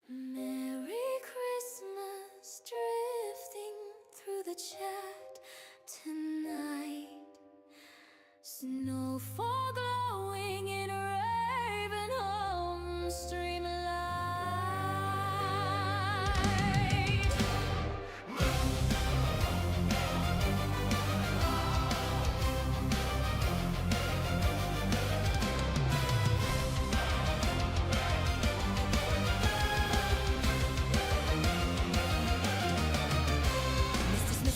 Merry Christmas, drifting through the chat tonight. Snowfall glowing in Ravenholm streamlight.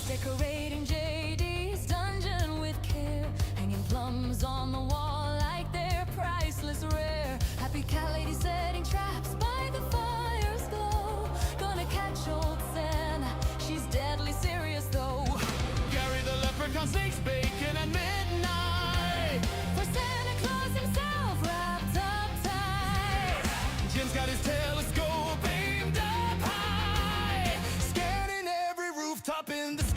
Decorating JD's dungeon with care, hanging plums on the wall like they're priceless rare. Happy cat lady setting traps by the fire's glow. Gonna catch old Santa, she's deadly serious though. Gary the leprechaun sneaks bacon at midnight For Santa Claus himself wrapped up tight. Jim's got his telescope aimed up high, scanning every rooftop in the sky.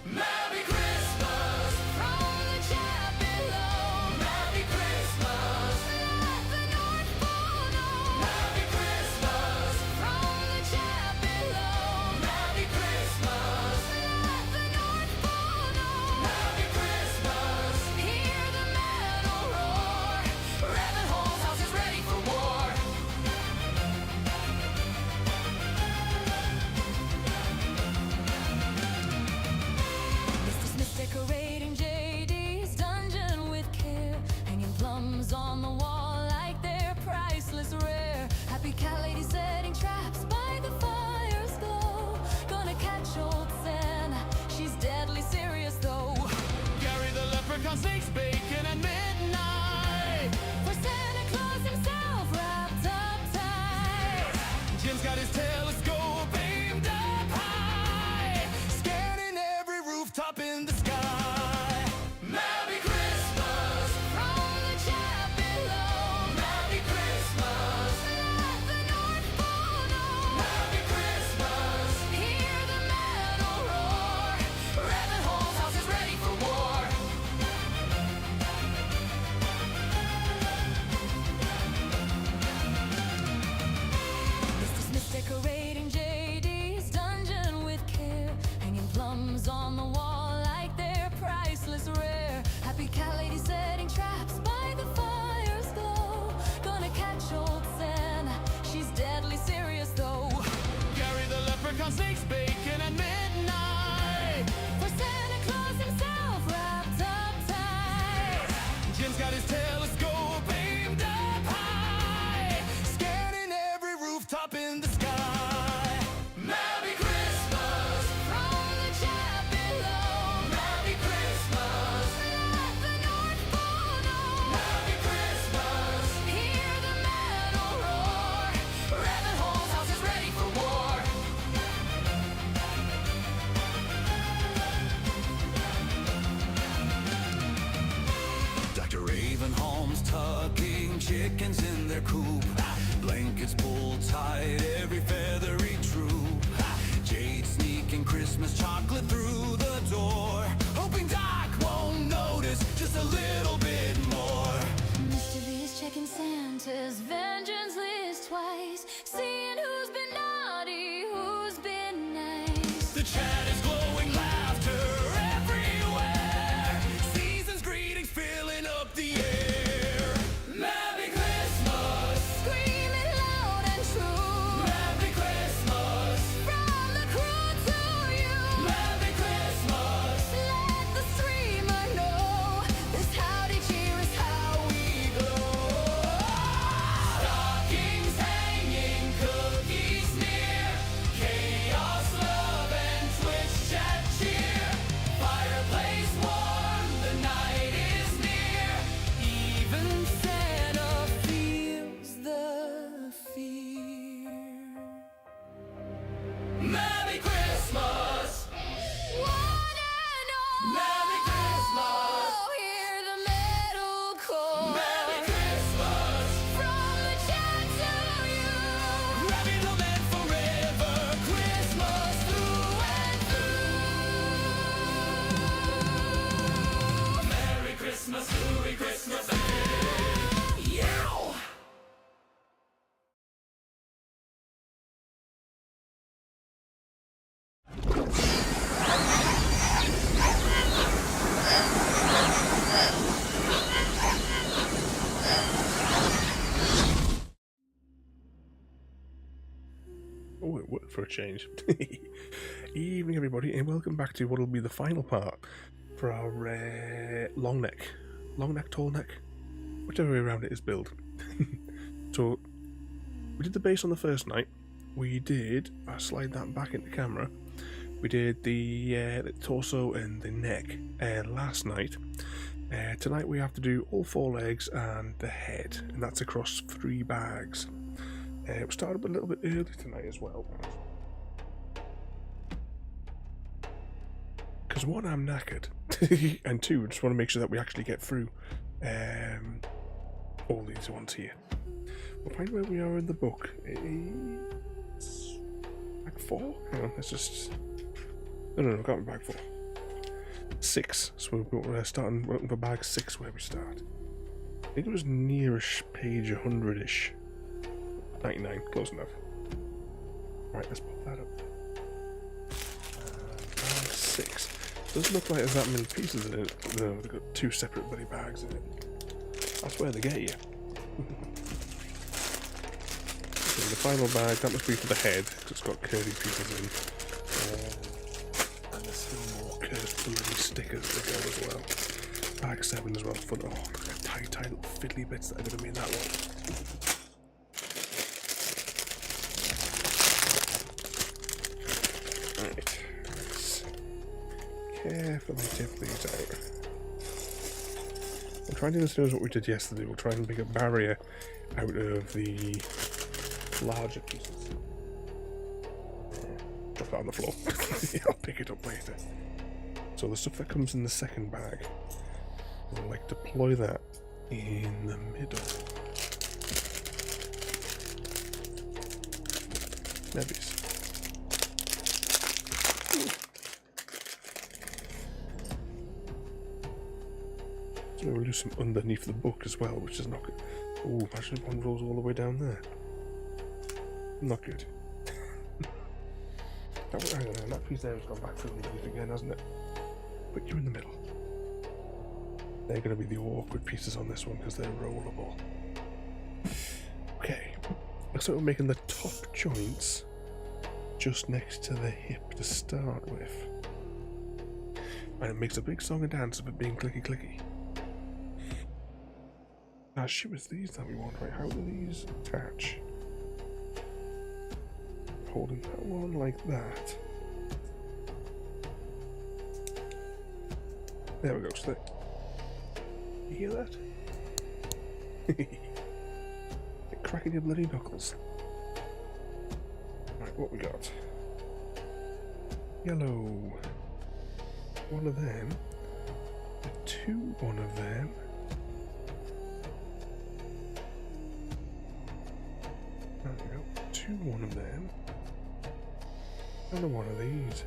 Merry Christmas From the chat below, Merry Christmas let the North Pole know. Merry Christmas From the chat below, Merry Christmas let the North Pole know. Merry Christmas. Hear the metal roar, Ravenholm's house is ready for war. Mr. Smith decorating JD's dungeon with care, hanging plums on the wall like they're priceless rare. Happy cat lady setting traps by the fire's glow. Gonna catch old Santa, she's deadly serious though. Gary the leprechaun sneaks bacon at midnight For Santa Claus himself wrapped up tight. Jim's got his telescope aimed up high, scanning every rooftop in the sky. Merry Christmas From the chat below, Merry Christmas let the North Pole know. Merry Christmas. Hear the metal roar, Ravenholm's house is ready for war. Mr. Smith decorating JD's dungeon with care, hanging plums on the wall like they're priceless rare. Happy cat lady setting traps by the fire's glow. Gonna catch old Santa, she's deadly serious though. Gary the leprechaun sneaks bacon at midnight For Santa Claus himself wrapped up tight. Jim's got his telescope aimed up high, scanning every rooftop in the sky. Merry Christmas From the chat below, Merry Christmas let the North Pole know. Merry Christmas. Hear the metal roar, Ravenholm's house is ready for war. Dr. Ravenholm's tucking chickens in their coop. Blankets pulled tight, every feathery troop. Jade sneaking Christmas chocolate through the door, hoping Doc won't notice just a little bit more. Mr. V is checking Santa's vengeance list twice, seeing who's been naughty, who's been nice. The chat is glowing, laughter everywhere, season's greetings filling up the air. Merry Christmas Screaming loud and true, Merry Christmas from the crew to you. Merry Christmas. Let the streamer know, this howdy cheer is how we glow. Stocking at work for a change. Evening, everybody, and welcome back to what will be the final part for our long neck, tall neck, whichever way around it is build. So we did the base on the first night. We did, I'll slide that back into camera. We did the torso and the neck last night. Tonight we have to do all 4 legs and the head, and that's across 3 bags. We started up a little bit early tonight as well. Because 1, I'm knackered, and 2, I just want to make sure that we actually get through all these ones here. We'll find where we are in the book. It's bag 4? Hang on, let's just... No, can't be bag 4. 6. So we're starting for bag 6 where we start. I think it was nearish page 100-ish. 99, close enough. Right, let's pop that up. Bag 6. Doesn't look like there's that many pieces in it. No, they've got 2 separate bloody bags in it. That's where they get you. So the final bag, that must be for the head, because it's got curly pieces in. And there's still more cursed bloody stickers to go as well. Bag 7 as well, for the tiny little fiddly bits that are going to be in that one. Right, let's carefully tip these out. I'm trying to do the same as what we did yesterday. We'll try and make a barrier out of the larger pieces. Drop that on the floor. I'll pick it up later. So the stuff that comes in the second bag, we'll like deploy that in the middle. Maybe. So we'll do some underneath the book as well, which is not good. Oh, imagine if one rolls all the way down there. Not good. That piece there has gone back through underneath again, hasn't it? But you're in the middle. They're going to be the awkward pieces on this one because they're rollable. Okay. Looks like we're making the top joints just next to the hip to start with. And it makes a big song and dance of it being clicky clicky. Ah, shit, it's these that we want, right? How do these attach? Holding that one like that. There we go. So you hear that? You're cracking your bloody knuckles. Right, what we got? Yellow. One of them. One of them. There we go. One of them. And one of these.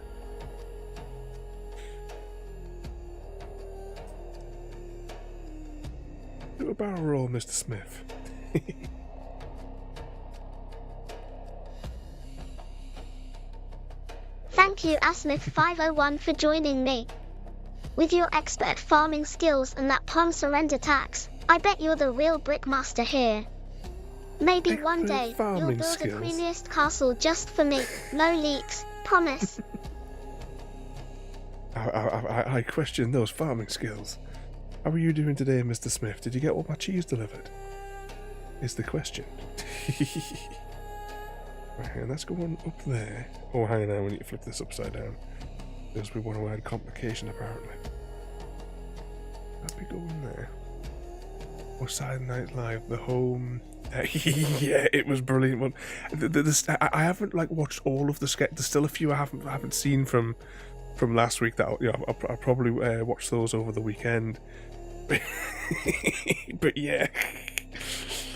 Do a barrel roll, Mr. Smith. Thank you, Asmith501, for joining me. With your expert farming skills and that palm surrender tax, I bet you're the real brickmaster here. Maybe Expert one day you'll build skills. a creamiest castle just for me. No leaks, promise. I question those farming skills. How are you doing today, Mr. Smith? Did you get all that cheese delivered? Is the question. Right, and that's going up there. Oh, hang on, we need to flip this upside down. Because we want to add complication, apparently. That'd be going there. Or Saturday Night Live, the home... yeah, it was brilliant one. I haven't watched all of the sketch. There's still a few I haven't seen from last week that I'll probably watch those over the weekend. But yeah,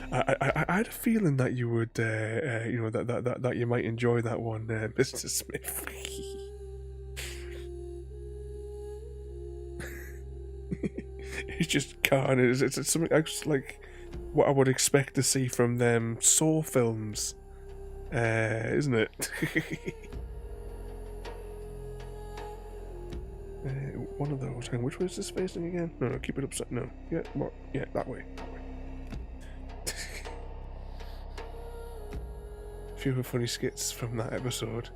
I had a feeling that you would, that you might enjoy that one, Mr. Smith. It's just carnage. It's something else like what I would expect to see from them Saw films, isn't it? One of those. Hang on, which way is this facing again? No, keep it upside. No, yeah, more. Yeah, that way. few of the funny skits from that episode.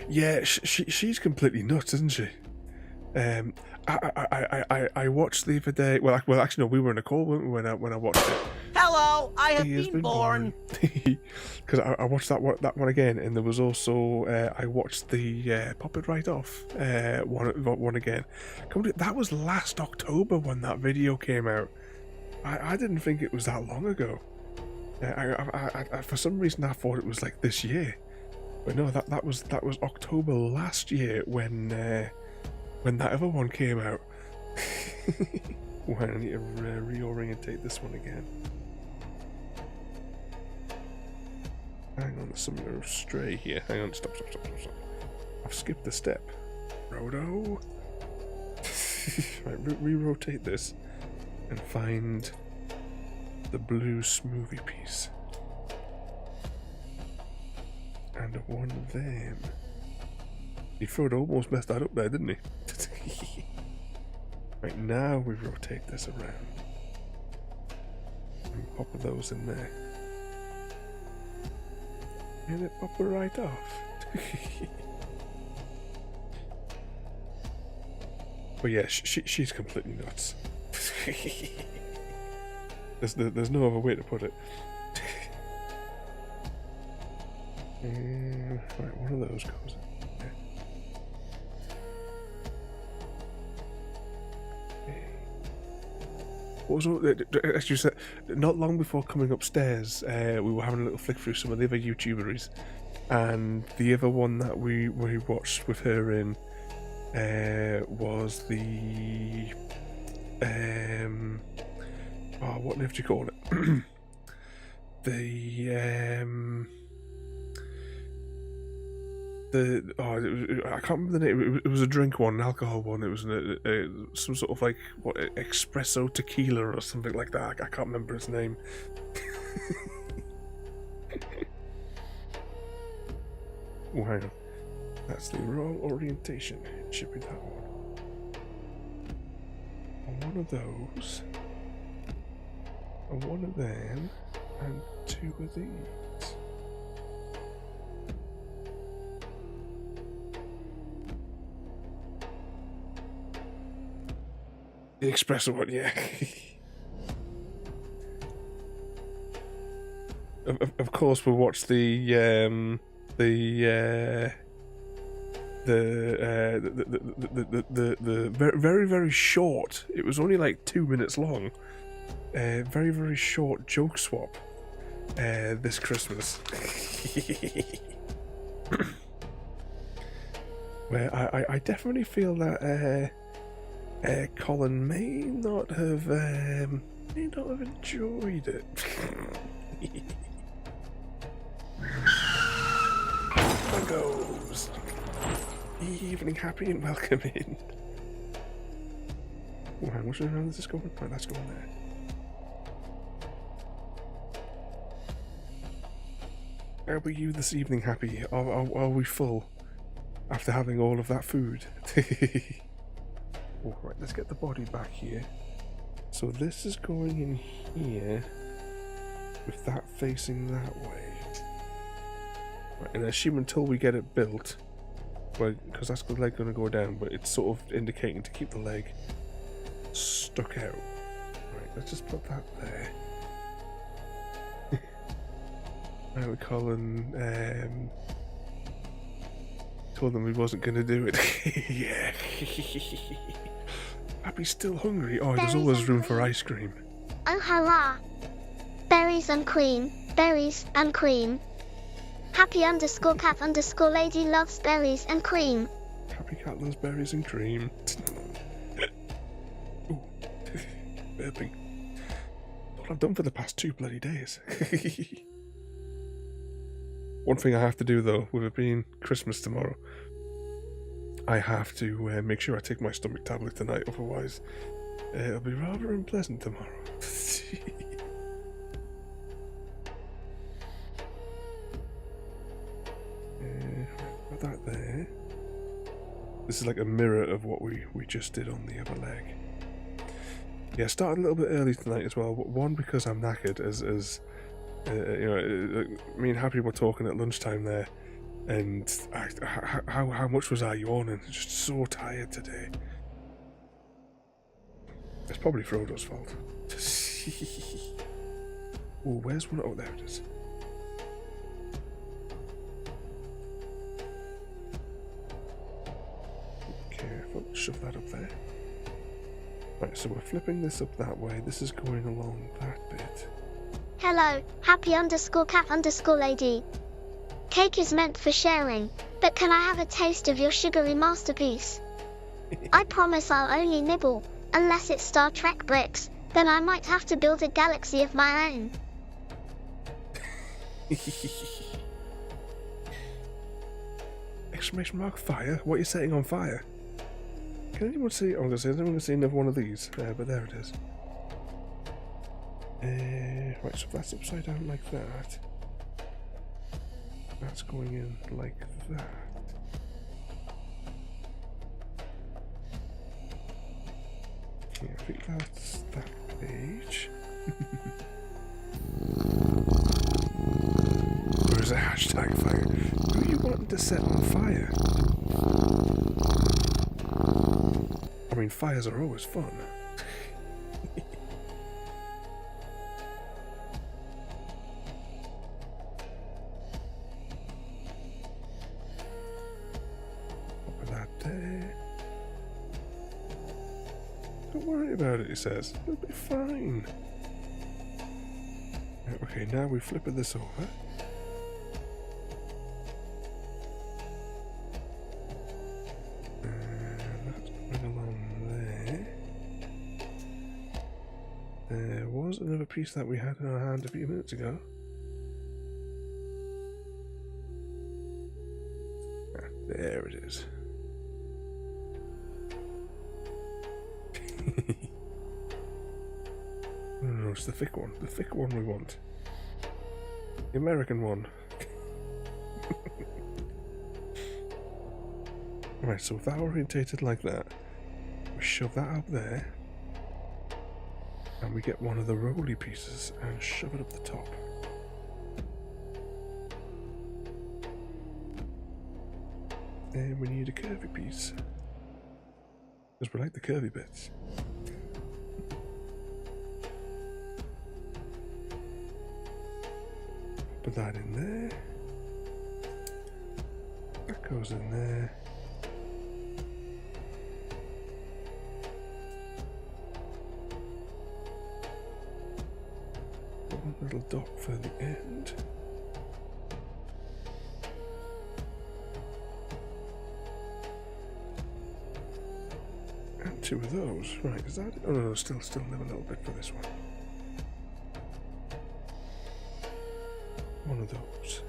Yeah, she's completely nuts, isn't she? I watched the other day. Well, actually, no, we were in a call, weren't we, when I watched it. Hello, I have He has been born. Because I watched that one again, and there was also I watched the Pop It Right Off one again. That was last October when that video came out. I didn't think it was that long ago. I for some reason I thought it was like this year, but no, that was October last year when that other one came out. Well, I need to reorientate this one again. Hang on, there's something stray here. Hang on, stop. I've skipped a step. Roto. Right, re-rotate this and find the blue smoothie piece. And one of them. He almost messed that up there, didn't he? Right, now we rotate this around. And pop those in there. And it pop it right off. But yeah, she's completely nuts. There's no other way to put it. Right, one of those goes in there. What was as you said, not long before coming upstairs, we were having a little flick through some of the other YouTuberies, and the other one that we watched with her in was the what do you call it? I can't remember the name. It was a drink one, an alcohol one. It was some sort of like espresso tequila or something like that. I can't remember its name. Wow, that's the wrong orientation. It should be that one. One of those, and one of them, and two of these. The espresso one, yeah. Of course, we'll watch the very, very short. It was only like 2 minutes long. Very, very short joke swap. This Christmas. Where I definitely feel that Colin may not have enjoyed it. There goes. Evening happy and welcome in. Oh, hang on, which way around is this going? Right, that's going there. How are you this evening, Happy? Are we full after having all of that food? Oh, right, let's get the body back here. So this is going in here with that facing that way. Right, and I assume until we get it built, well, because that's the leg going to go down, but it's sort of indicating to keep the leg stuck out. Right, let's just put that there. Now Colin told them he wasn't going to do it. Yeah. Happy's still hungry. Oh, there's always room for ice cream. Oh hurrah! Berries and cream, berries and cream. Happy_cat_lady loves berries and cream. Happy cat loves berries and cream. Ooh. Burping. What I've done for the past 2 bloody days. One thing I have to do though, with it being Christmas tomorrow, I have to make sure I take my stomach tablet tonight, otherwise it'll be rather unpleasant tomorrow. Put that there. This is like a mirror of what we just did on the other leg. Yeah, started a little bit early tonight as well. One, because I'm knackered, as Me and Happy were talking at lunchtime there, and how much was I yawning? Just so tired today. It's probably Frodo's fault. Oh, where's one? Oh, there it is. Careful, shove that up there. Right, so we're flipping this up that way. This is going along that bit. Hello, happy_cat_lady. Cake is meant for sharing, but can I have a taste of your sugary masterpiece? I promise I'll only nibble, unless it's Star Trek bricks, then I might have to build a galaxy of my own. Exclamation mark fire? What are you setting on fire? Can anyone see? I'm going to say, is anyone going to see another one of these? But there it is. Right, so if that's upside down like that, that's going in like that. Yeah, I think that's that page. Or is it hashtag fire? Who are you wanting to set on fire? I mean, fires are always fun. Put that there. Don't worry about it, he says. It'll be fine. Okay, now we flip this over. There was another piece that we had in our hand a few minutes ago. Ah, there it is. No, it's the thick one. The thick one we want. The American one. Right, so with that orientated like that, we shove that up there. And we get one of the roly pieces and shove it up the top. And we need a curvy piece. Because we like the curvy bits. Put that in there. That goes in there. One little dot for the end. And two of those. Right, is that it? Oh no, still live a little bit for this one. One of those.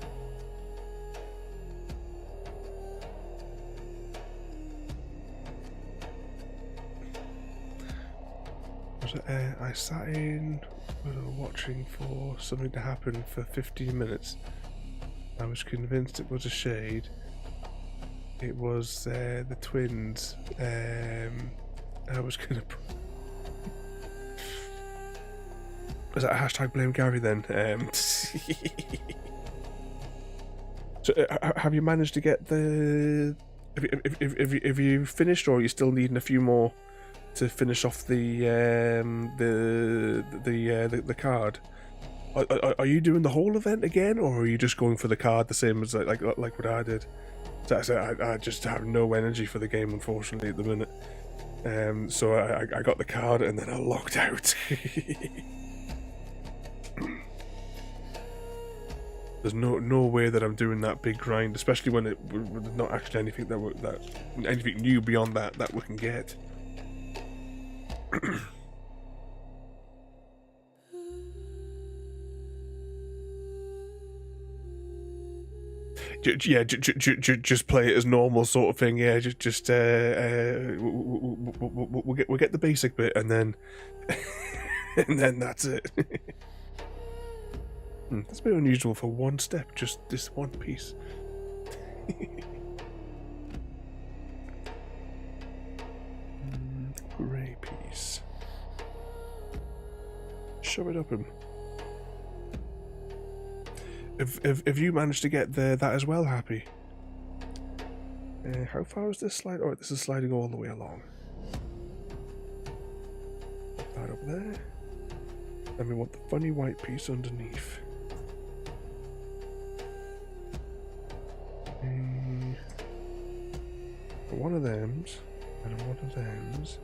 I sat in, we were watching for something to happen for 15 minutes. I was convinced it was a shade. It was the twins. I was gonna. Was that a hashtag blame Gary then? So, have you managed to get the? Have you finished, or are you still needing a few more to finish off the card? Are you doing the whole event again, or are you just going for the card the same as like what I did? So I just have no energy for the game, unfortunately, at the minute. So I got the card and then I logged out. There's no way that I'm doing that big grind, especially when there's not actually anything anything new beyond that we can get. Yeah, just play it as normal sort of thing. Yeah, we'll get the basic bit and then and then that's it. That's a bit unusual for one step, just this one piece. Grey piece. Shove it up him. If you managed to get that as well, happy. How far is this slide? Oh, this is sliding all the way along. Put that up there. And we want the funny white piece underneath. One of them's, and one of them's,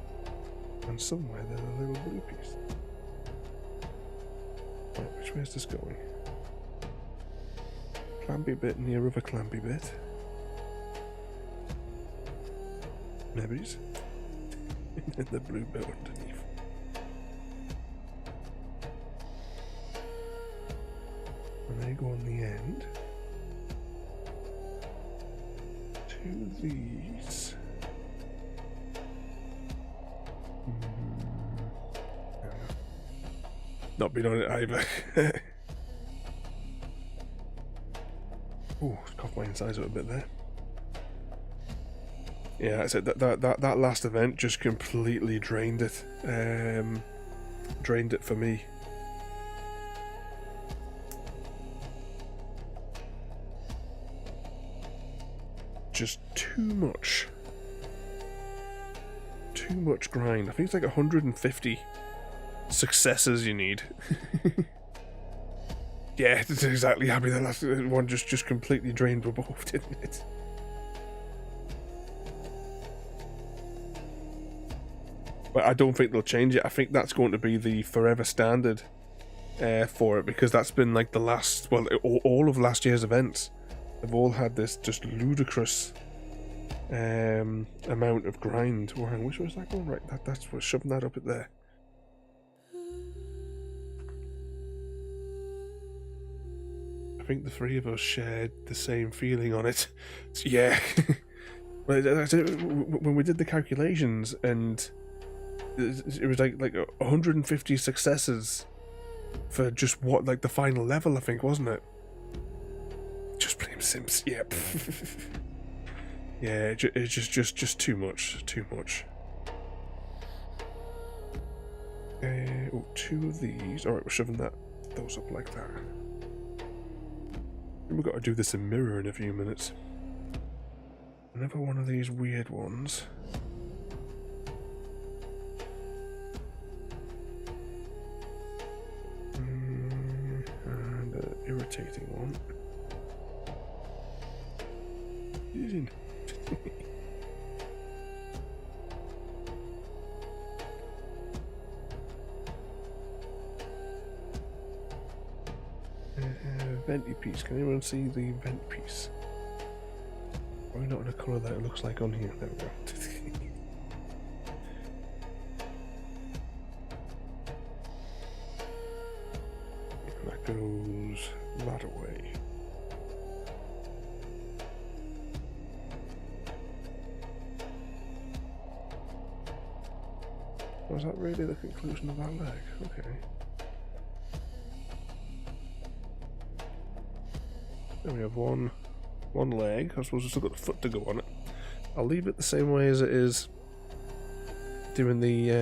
and somewhere there's a little blue piece. Right, which way is this going? Clampy bit near of a clampy bit. Maybe. And the blue bit underneath. And they go on the end. Two of these. Not been on it either. Ooh, coughed my insides up a bit there. Yeah, I said that last event just completely drained it. Drained it for me. Just too much grind. I think it's like 150 successes you need. Yeah, it's exactly happy. The last one just completely drained for both, didn't it? But I don't think they'll change it. I think that's going to be the forever standard for it, because that's been like the last, well, all of last year's events have all had this just ludicrous amount of grind. Oh, hang on, which was that going? Right, that's what's shoving that up at there. I think the three of us shared the same feeling on it. Yeah. When we did the calculations, and it was like 150 successes for just what, like the final level, I think, wasn't it? Just blame Sims. Yep. Yeah, it's just too much. Oh, two of these. All right, we're shoving those up like that. We've got to do this in mirror in a few minutes. Another one of these weird ones. And an irritating one. Using. Venti piece. Can anyone see the vent piece? Why not in a colour that it looks like on here? There we go. That goes that away. Was that really the conclusion of that leg? Okay. Then we have one leg. I suppose we've still got the foot to go on it. I'll leave it the same way as it is. Doing the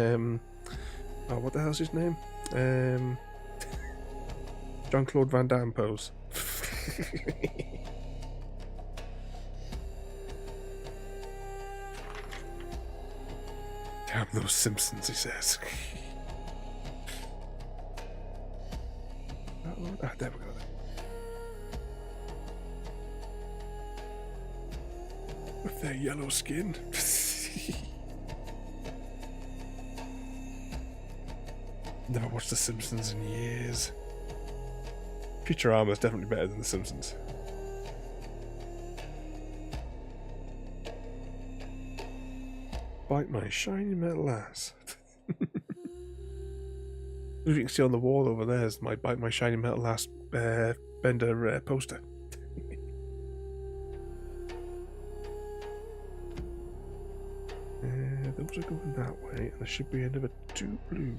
oh, what the hell's his name? Jean-Claude Van Damme pose. Damn those Simpsons, he says. Ah, there we go. With their yellow skin. Never watched The Simpsons in years. Futurama is definitely better than The Simpsons. Bite my shiny metal ass. As you can see on the wall over there is my Bite My Shiny Metal Ass Bender poster. Those are going that way, and there should be another 2 blue.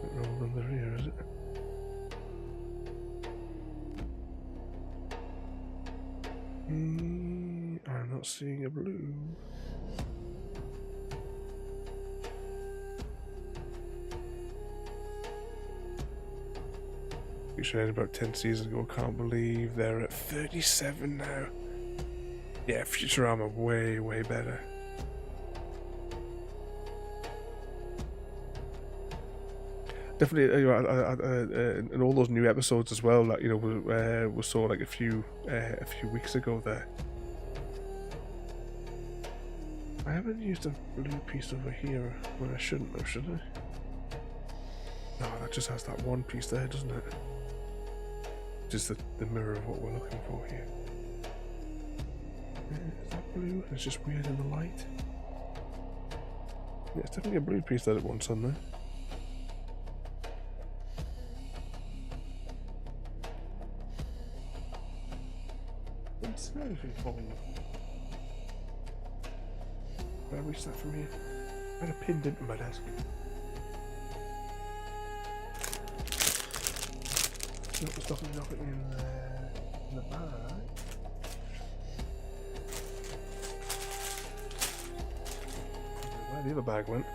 Roll under here, is it? I'm not seeing a blue. We should had about 10 seasons ago. Can't believe they're at 37 now. Yeah, Futurama way, way better. Definitely, you know, and all those new episodes as well. Like, you know, we saw like a few weeks ago there. I haven't used a blue piece over here when I shouldn't have, should I? No, that just has that one piece there, doesn't it? Just the mirror of what we're looking for here. Is that blue? It's just weird in the light. Yeah, it's definitely a blue piece that it wants on there. What's anything falling? Can I reach that from here? I had it pinned into my desk. Not the stuff in the bag. Where the other bag went.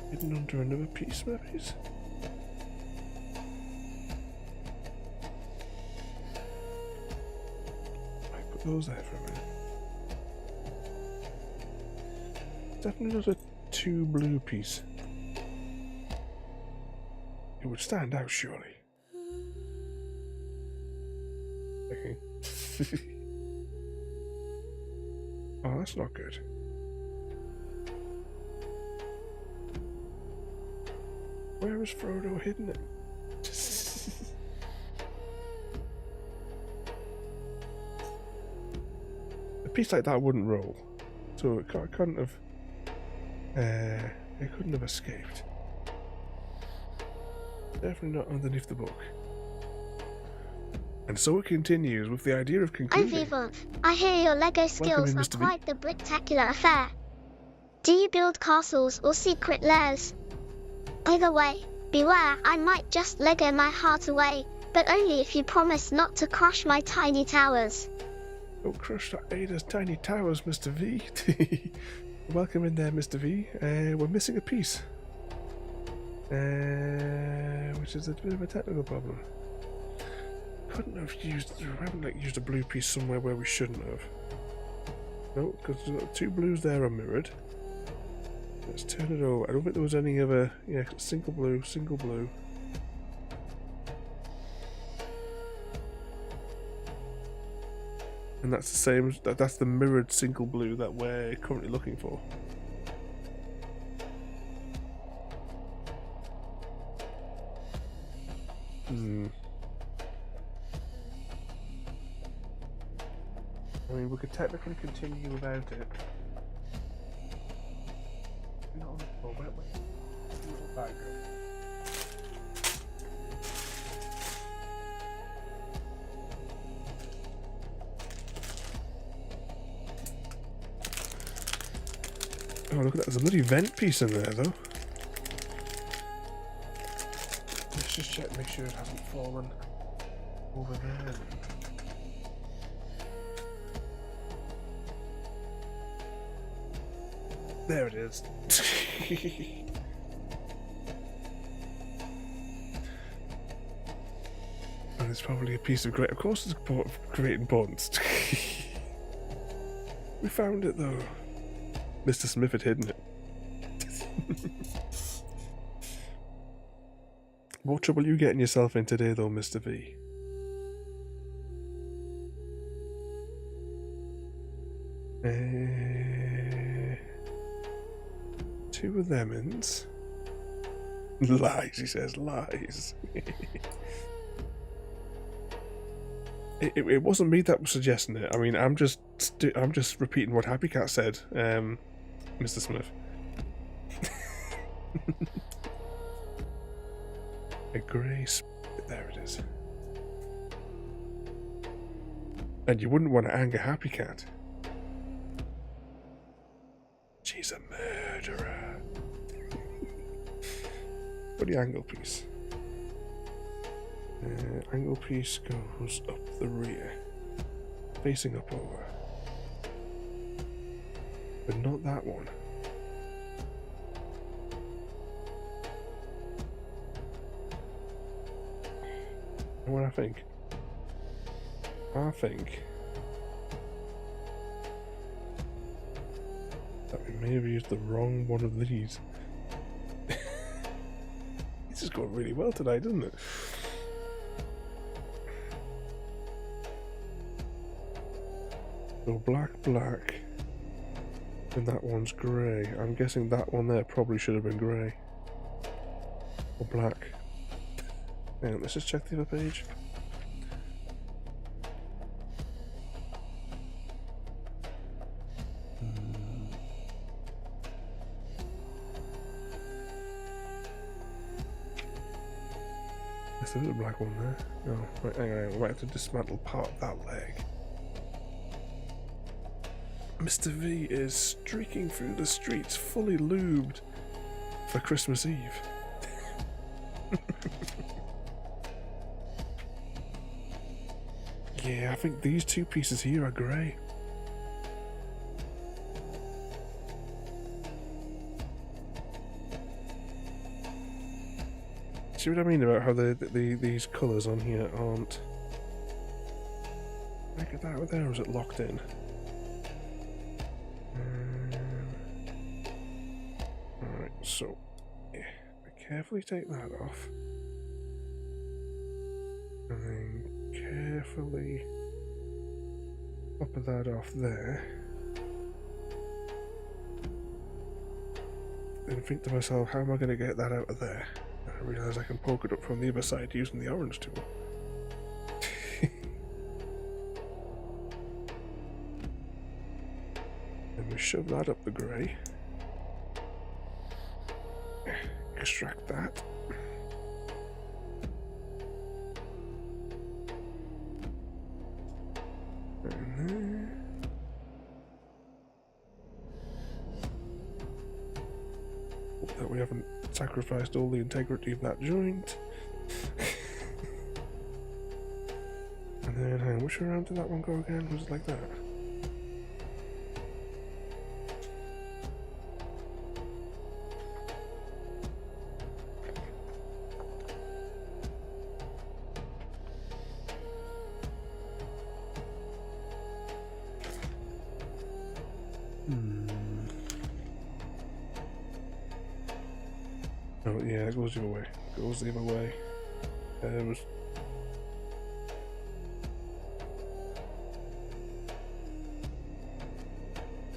Hidden under another piece, maybe? Those there for a minute. Definitely not a 2 blue piece. It would stand out, surely. Okay. Oh, that's not good. Where has Frodo hidden it? A piece like that wouldn't roll, so it couldn't have. It couldn't have escaped. Definitely not underneath the book. And so it continues with the idea of Oh, concluding. Vivant, I hear your Lego skills in, are Mr. V. quite the bricktacular affair. Do you build castles or secret lairs? Either way, beware, I might just Lego my heart away, but only if you promise not to crush my tiny towers. Don't crush Ada's tiny towers, Mr. V. Welcome in there, Mr. V. We're missing a piece. Which is a bit of a technical problem. Couldn't have used. We haven't like used a blue piece somewhere where we shouldn't have. No, because the 2 blues there are mirrored. Let's turn it over. I don't think there was any other. Yeah, single blue, single blue. And that's the same. That's the mirrored single blue that we're currently looking for. I mean, we could technically continue without it. No, where the bag go? Oh, look at that. There's a bloody vent piece in there, though. Let's just check, make sure it hasn't fallen over there. There it is. And it's probably a piece of great. Of course, it's of great importance. We found it, though. Mr. Smith had hidden it. What trouble are you getting yourself in today, though, Mr. V? Two of them ends. Lies, he says, lies. It wasn't me that was suggesting it. I mean, I'm just repeating what Happy Cat said, Mr. Smith. A grey there it is. And you wouldn't want to anger Happy Cat. She's a murderer. For the angle piece. Angle piece goes up the rear. Facing up over. But not that one. You know what I think? I think that we may have used the wrong one of these. This is going really well tonight, isn't it? So black, black, and that one's grey. I'm guessing that one there probably should have been grey. Or black. Hang on, let's just check the other page. There's a little black one there. Oh, right, hang on, I might have to dismantle part of that leg. Mr. V is streaking through the streets fully lubed for Christmas Eve. Yeah, I think these two pieces here are grey. See what I mean about how these colours on here aren't... Look at that over there, or is it locked in? Alright, so yeah, carefully take that off. And then carefully pop that off there. And think to myself, how am I going to get that out of there? And I realise I can poke it up from the other side using the orange tool. And we shove that up the grey. Extract that. And there. Hope that we haven't sacrificed all the integrity of that joint. And then, hang on, which way around did that one go again? Was it like that? Oh yeah, it goes the other way. Goes the other way. There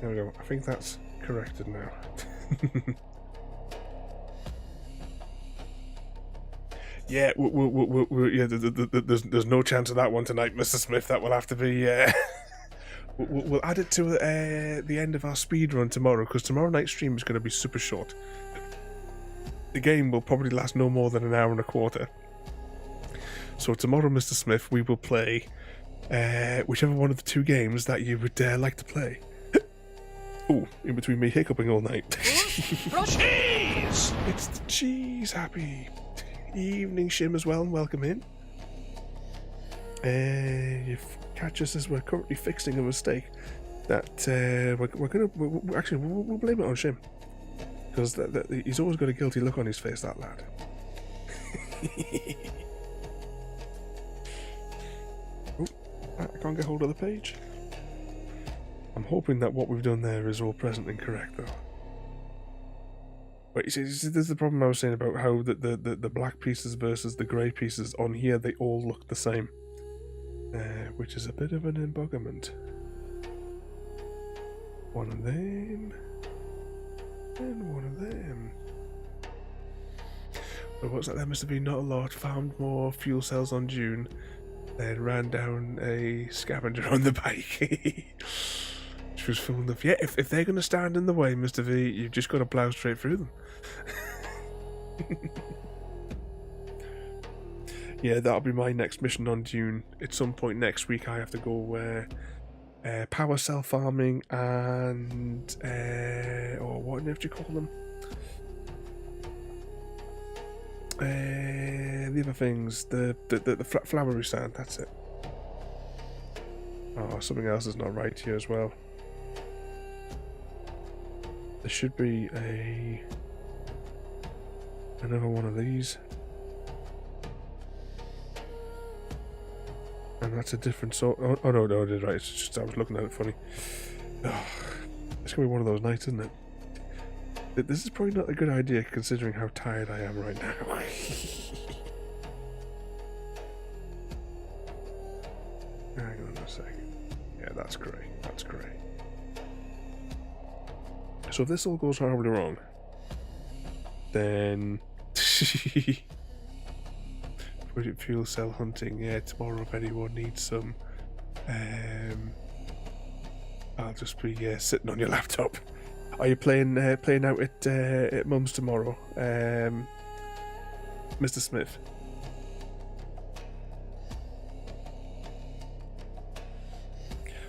we go. I think that's corrected now. Yeah, yeah. There's no chance of that one tonight, Mr. Smith. That will have to be. We'll add it to the end of our speed run tomorrow, because tomorrow night's stream is going to be super short. The game will probably last no more than an hour and a quarter. So tomorrow, Mr. Smith, we will play whichever one of the two games that you would like to play. Oh, in between me hiccuping all night. Cheese! It's the cheese happy evening, Shim, as well, and welcome in. You catch us as we're currently fixing a mistake that we'll blame it on Shim. Because he's always got a guilty look on his face, that lad. Oh, I can't get hold of the page. I'm hoping that what we've done there is all present and correct, though. Wait, you see, this is the problem I was saying about how the black pieces versus the grey pieces on here, they all look the same. Which is a bit of an embuggerment. One of them. And one of them. But what's that? There must have been not a lot. Found more fuel cells on June. Then ran down a scavenger on the bike. Which was full enough. Yeah, if they're going to stand in the way, Mr. V, you've just got to plough straight through them. Yeah, that'll be my next mission on Dune. At some point next week, I have to go power cell farming, and or what do you call them? The other things, the flowery sand. That's it. Oh, something else is not right here as well. There should be another one of these. And that's a different sort. Oh no, I did right. It's just I was looking at it funny. Oh, it's gonna be one of those nights, isn't it? This is probably not a good idea considering how tired I am right now. Hang on a second. Yeah, that's great. That's great. So if this all goes horribly wrong, then fuel cell hunting. Yeah, tomorrow if anyone needs some, I'll just be sitting on your laptop. Are you playing out at Mum's tomorrow, Mr. Smith?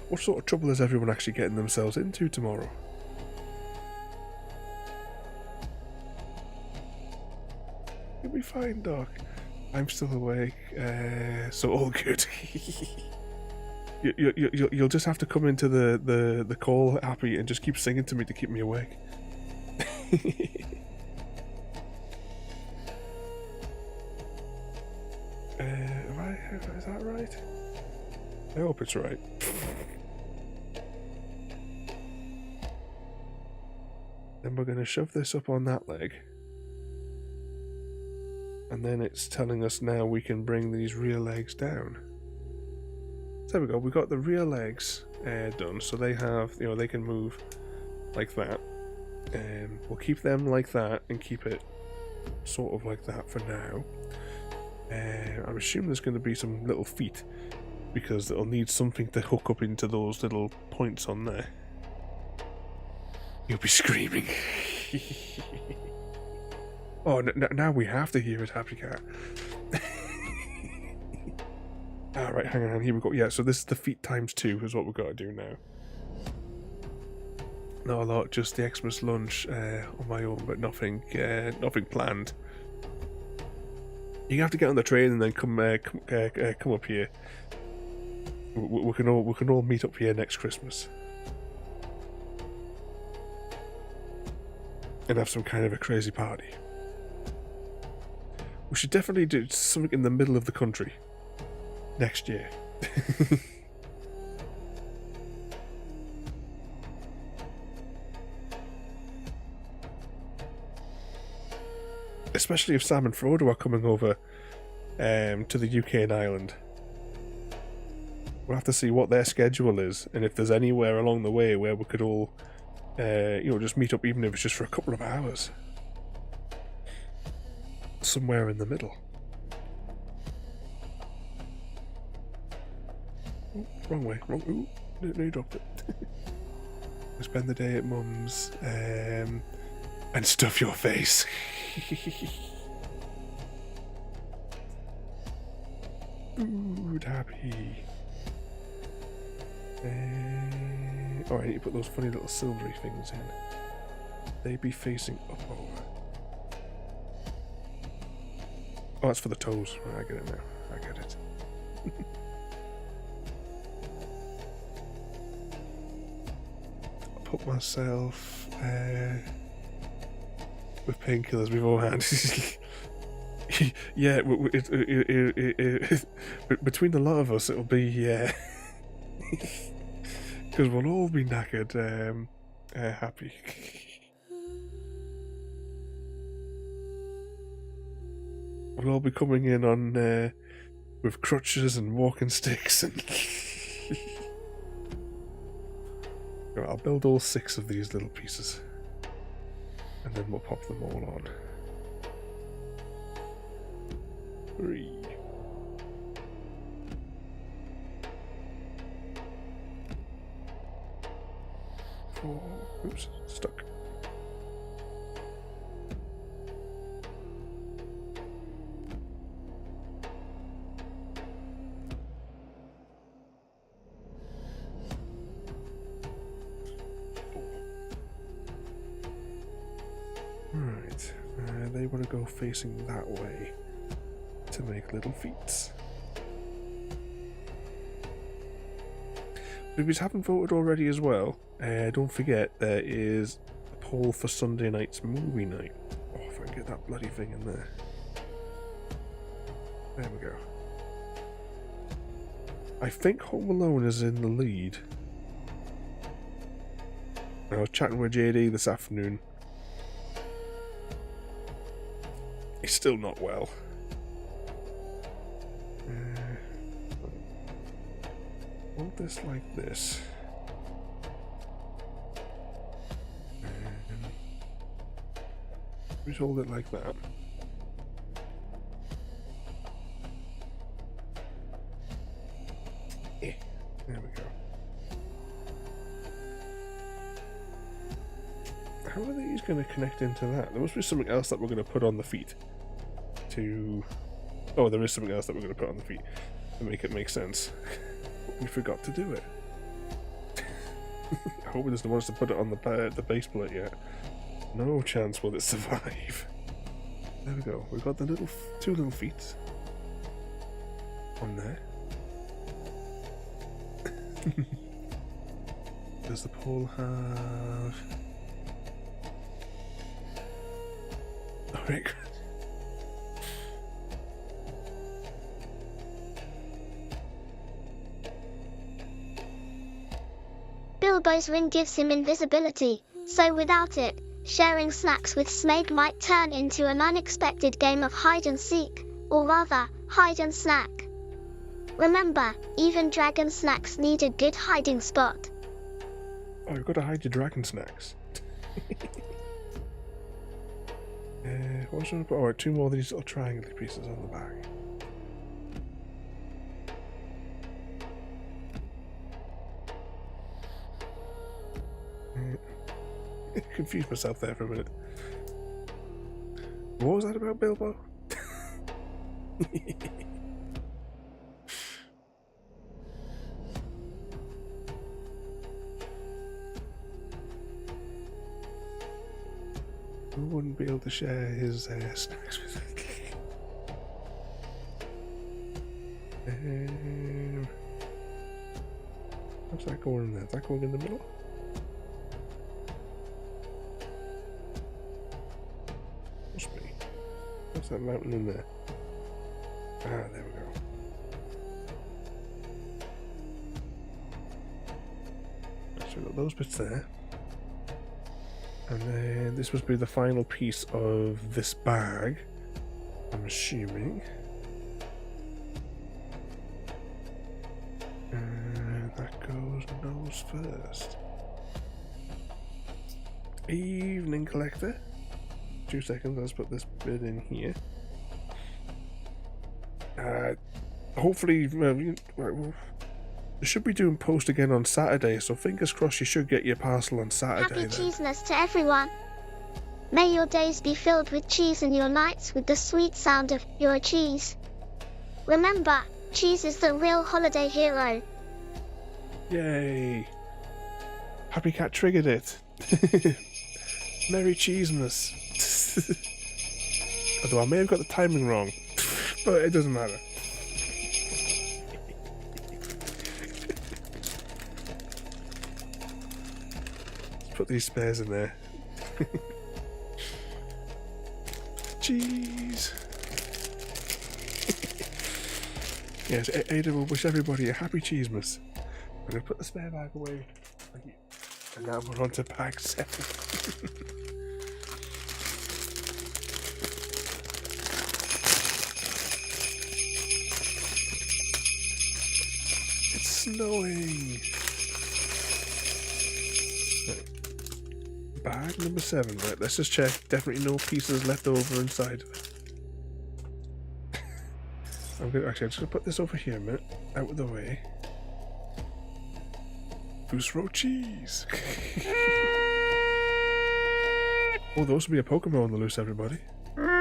What sort of trouble is everyone actually getting themselves into tomorrow? You'll be fine, Doc. I'm still awake, so all good. You'll just have to come into the call happy and just keep singing to me to keep me awake. Is that right? I hope it's right. Then we're going to shove this up on that leg. And then it's telling us now we can bring these rear legs down. So there we go, we got the rear legs done, so they have, they can move like that. We'll keep them like that and keep it sort of like that for now. I'm assuming there's going to be some little feet, because it'll need something to hook up into those little points on there. You'll be screaming. Oh, now we have to hear it, Happy Cat. Alright, hang on, here we go. Yeah, so this is the feet times 2 is what we've got to do now. Not a lot, just the Xmas lunch on my own, but nothing planned. You have to get on the train and then come up here. We can all meet up here next Christmas. And have some kind of a crazy party. We should definitely do something in the middle of the country next year. Especially if Sam and Frodo are coming over to the UK and Ireland. We'll have to see what their schedule is, and if there's anywhere along the way where we could all just meet up, even if it's just for a couple of hours. Somewhere in the middle. Oh, wrong way. Wrong. Ooh, no, you dropped it. We'll spend the day at Mum's and stuff your face. Ooh, happy. Oh, I need to put those funny little silvery things in. They be facing up over. Oh, that's for the toes. Right, I get it now. I get it. I'll put myself with painkillers beforehand. Yeah, between the lot of us, it'll be because we'll all be knackered, happy. We'll all be coming in on with crutches and walking sticks, and I'll build all 6 of these little pieces, and then we'll pop them all on. 3. Oops, stuck. Right, they want to go facing that way to make little feet. If you haven't voted already as well, don't forget there is a poll for Sunday night's movie night. Oh, if I can get that bloody thing in there. There we go. I think Home Alone is in the lead. I was chatting with JD this afternoon. He's still not well. Hold this like this. Just hold it like that. Yeah, there we go. How are these going to connect into that? There must be something else that we're going to put on the feet. Oh, there is something else that we're going to put on the feet to make it make sense. We forgot to do it. I hope it doesn't want us to put it on the base plate yet. No chance will it survive. There we go. We've got the two little feet on there. Does the pole have... Alright. Bilbo's ring gives him invisibility, so without it, sharing snacks with Smaug might turn into an unexpected game of hide and seek, or rather, hide and snack. Remember, even dragon snacks need a good hiding spot. Oh, you've got to hide your dragon snacks. What's going to put? Alright, two more of these little triangle pieces on the back. Confused myself there for a minute. What was that about Bilbo? Who wouldn't be able to share his snacks with it? How's that going in there? Is that going in the middle? Must be. What's that mountain in there? Ah, there we go. So we've got those bits there. And then this must be the final piece of this bag, I'm assuming. And that goes nose first. Evening collector. 2 seconds, let's put this bit in here. Hopefully, we should be doing post again on Saturday, so fingers crossed you should get your parcel on Saturday. Happy Cheeseness to everyone. May your days be filled with cheese and your nights with the sweet sound of your cheese. Remember, cheese is the real holiday hero. Yay! Happy Cat triggered it. Merry Cheesemas. Although I may have got the timing wrong, but it doesn't matter. Put these spares in there. Cheese. Yes, Ada will wish everybody a happy Cheesemas. I'm going to put the spare bag away. Thank you. And now we're on to bag 7. It's snowing. Bag number 7, right, let's just check. Definitely no pieces left over inside of it. I'm just going to put this over here a minute, out of the way. Goose road cheese. Oh, there must be a Pokemon on the loose, everybody. Right,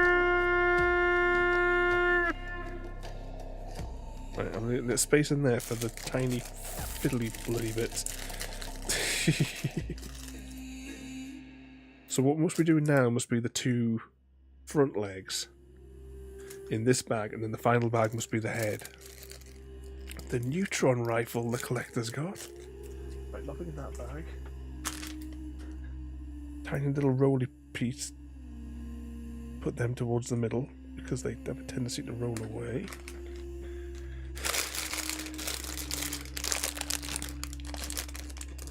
I'm going to get space in there for the tiny fiddly bloody bits. So what must be doing now must be the 2 front legs in this bag, and then the final bag must be the head. The neutron rifle the collector's got. Right, nothing in that bag. Tiny little roly piece. Put them towards the middle because they have a tendency to roll away.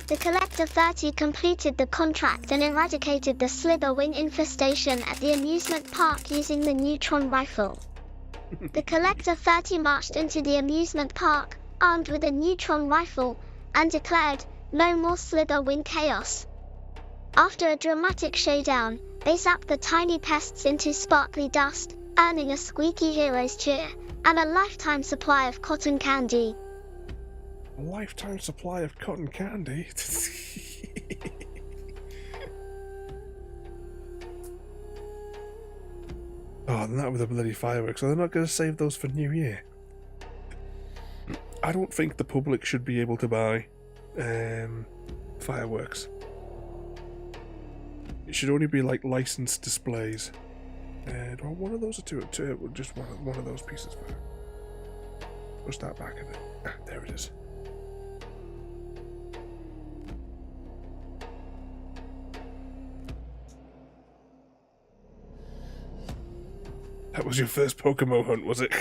The Collector 30 completed the contract and eradicated the slitherwing infestation at the amusement park using the neutron rifle. The Collector 30 marched into the amusement park, armed with a neutron rifle, and declared, "No more slitherwing chaos." After a dramatic showdown, they zapped the tiny pests into sparkly dust, earning a squeaky hero's cheer, and a lifetime supply of cotton candy. A lifetime supply of cotton candy? Oh, and that with the bloody fireworks. So they're not going to save those for New Year. I don't think the public should be able to buy fireworks. It should only be like licensed displays. And one of those or two, just one of those pieces. Push that back a bit. Ah, there it is. That was your first Pokemon hunt, was it?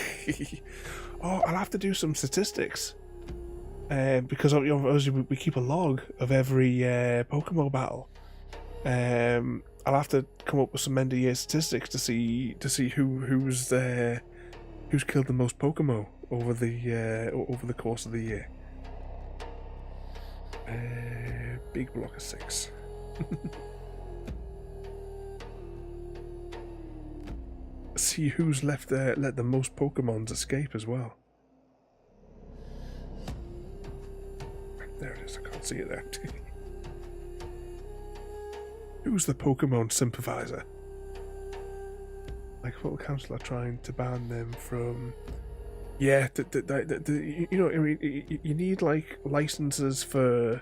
Oh, I'll have to do some statistics. Because obviously we keep a log of every Pokemon battle. I'll have to come up with some end of year statistics to see who's killed the most Pokemon over the course of the year. Big block of 6. See who's let the most Pokemons escape as well. There it is. I can't see it there. Who's the Pokemon sympathizer? Like full council are trying to ban them from. Yeah, you know, I mean, you need like licenses for.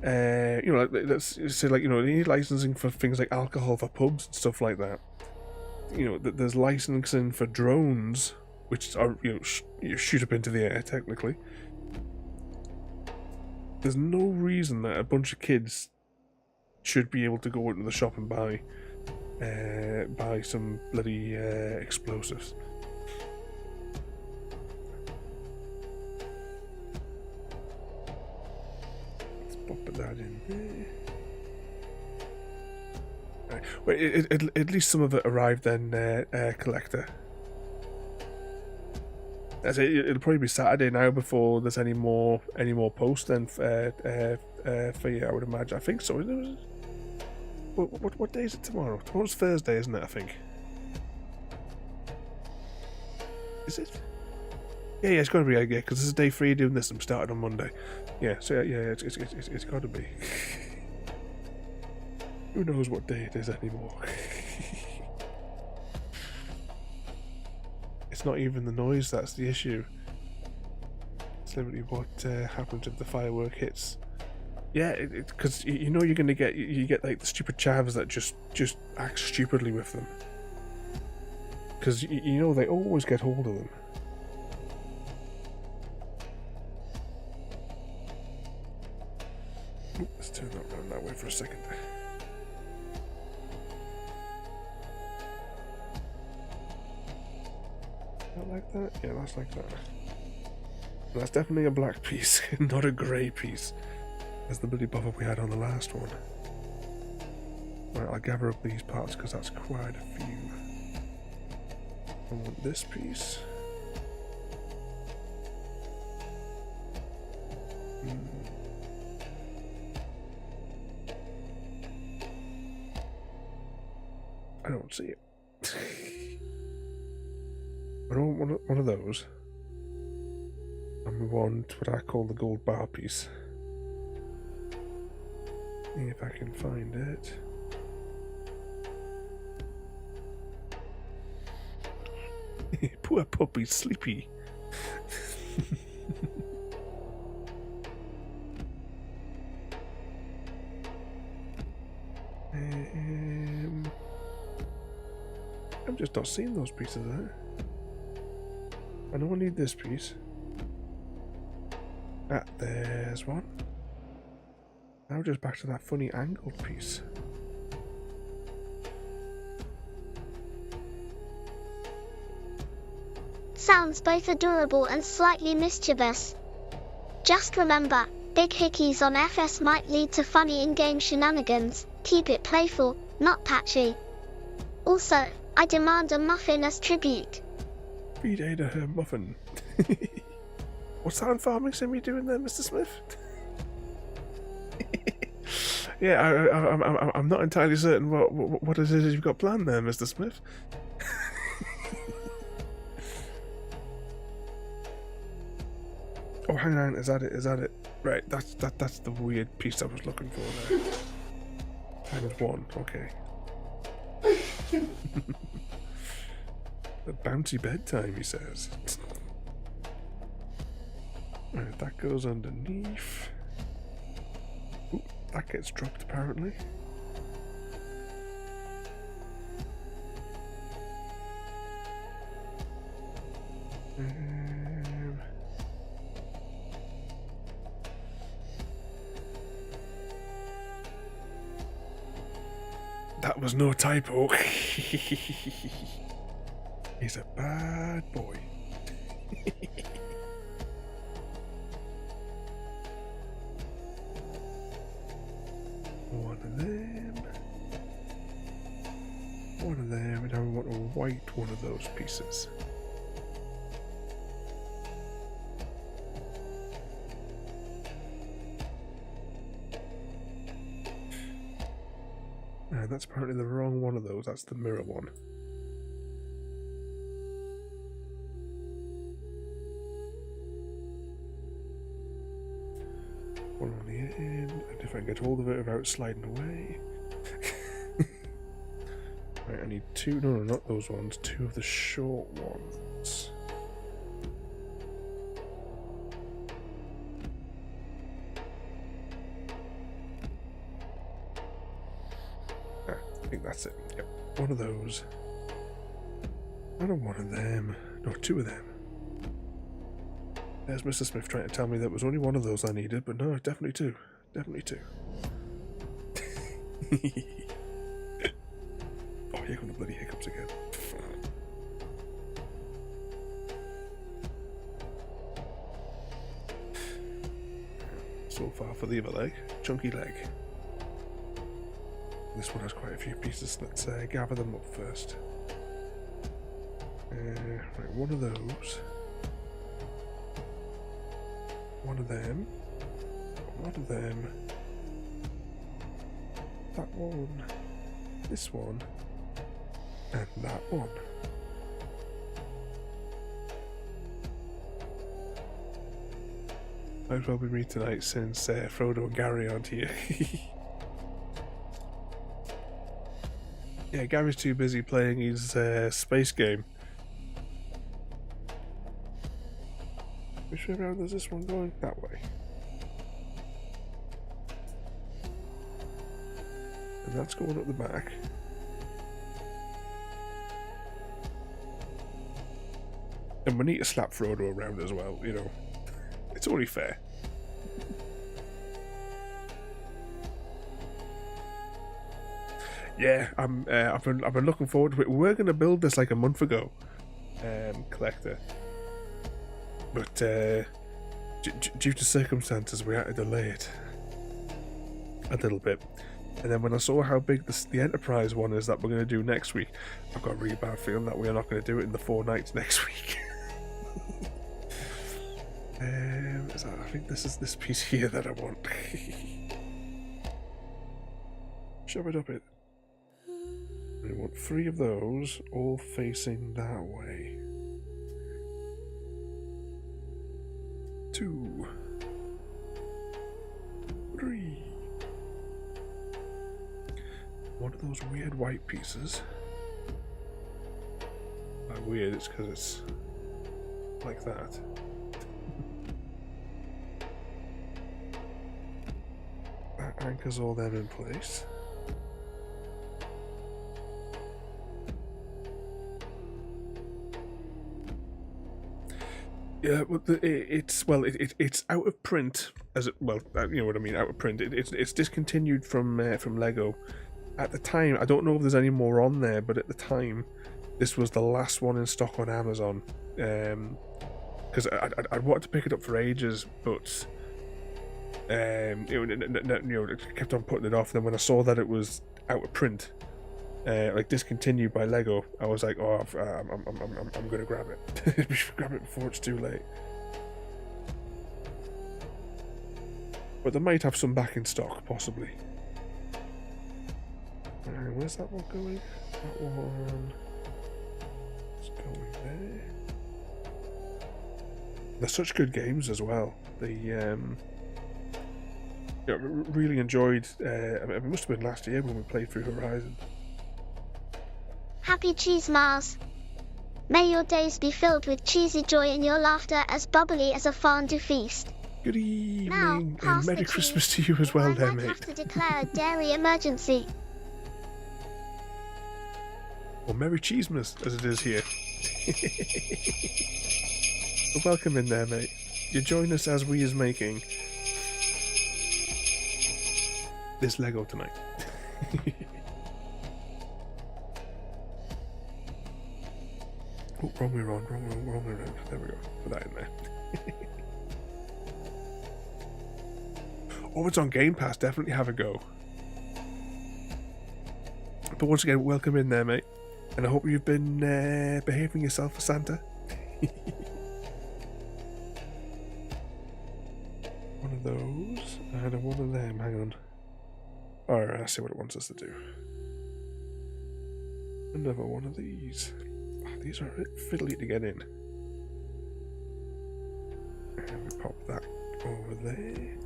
You know, like let's say, like, you know, you need licensing for things like alcohol for pubs and stuff like that. You know, there's licensing for drones, which are, you know, you shoot up into the air technically. There's no reason that a bunch of kids should be able to go into the shop and buy some bloody explosives. Let's pop that in there. Well, at least some of it arrived then, Collector. It'll probably be Saturday now before there's any more posts then for you, I would imagine. I think so. What day is it tomorrow? Tomorrow's Thursday, isn't it? I think. Is it? Yeah, it's got to be. Yeah, because this is day 3 doing this. I'm starting on Monday. Yeah, so yeah, it's got to be. Who knows what day it is anymore? It's not even the noise that's the issue. It's literally what happens if the firework hits. Yeah, because you know you're gonna get like the stupid chavs that just act stupidly with them. Because you know they always get hold of them. Ooh, let's turn that around that way for a second. Like that? Yeah, that's like that. That's definitely a black piece, not a grey piece. As the bloody buffer we had on the last one. Right, I'll gather up these parts because that's quite a few. I want this piece. I don't see it. I don't want one of those. And we want what I call the gold bar piece. If I can find it. Poor puppy, sleepy. I'm just not seeing those pieces there. I know I need this piece. Ah, there's one. Now just back to that funny angled piece. Sounds both adorable and slightly mischievous. Just remember, big hickeys on FS might lead to funny in-game shenanigans. Keep it playful, not patchy. Also, I demand a muffin as tribute. Feed Ada her muffin. What sound farming sim you doing there, Mr. Smith? Yeah, I'm not entirely certain what it is you've got planned there, Mr. Smith. Oh, hang on, is that it? Right, that's the weird piece I was looking for there. -1, okay. The bouncy bedtime, he says. Right, that goes underneath. Ooh, that gets dropped apparently. That was no typo. He's a bad boy. One of them, and I want a white one of those pieces. And that's apparently the wrong one of those, that's the mirror one. One on the end, and if I get hold of it without sliding away. Right, I need two, no, not those ones, two of the short ones. I think that's it. Yep, one of those. I don't one of them. No, two of them. There's Mr. Smith trying to tell me that was only one of those I needed, but no, definitely two. Definitely two. Oh, here come the bloody hiccups again. So far for the other leg. Chunky leg. This one has quite a few pieces. Let's gather them up first. Right, one of those. One of them. One of them. That one. This one. And that one. Might as well be me tonight since Frodo and Gary aren't here. Yeah, Gary's too busy playing his space game. Which way around is this one going? That way. And that's going up the back. And we need to slap Frodo around as well, you know. It's only fair. Yeah, I've been looking forward to it. We were going to build this like a month ago, collector. But due to circumstances, we had to delay it a little bit. And then when I saw how big the Enterprise one is that we're going to do next week, I've got a really bad feeling that we are not going to do it in the 4 nights next week. I think this is this piece here that I want. Shove it up it. We want 3 of those, all facing that way. 2, 3. One of those weird white pieces. By weird, it's because it's like that. That anchors all them in place. Yeah, well, it's out of print as it, well, you know what I mean, out of print. It's discontinued from Lego. At the time, I don't know if there's any more on there, but at the time, this was the last one in stock on Amazon. Because I wanted to pick it up for ages, but it kept on putting it off. Then when I saw that it was out of print, like discontinued by Lego, I was like, oh, I'm gonna grab it. We should grab it before it's too late. But they might have some back in stock, possibly. Where's that one going? That one is going there. They're such good games as well. They really enjoyed. It must have been last year when we played through Horizon. Happy Cheese Mars. May your days be filled with cheesy joy and your laughter as bubbly as a fondue feast. Good evening, Now, and pass Merry the Christmas to cheese, you as or well, I there, might mate. have to declare a dairy emergency. Or Merry Cheesemas, as it is here. Well, welcome in there, mate. You join us as we is making this Lego tonight. Oh, wrong way around, wrong way around. There we go. Put that in there. Oh, it's on Game Pass. Definitely have a go. But once again, welcome in there, mate. And I hope you've been behaving yourself for Santa. One of those and one of them. Hang on. Alright, I see what it wants us to do. Another one of these. Oh, these are a bit fiddly to get in. And we pop that over there.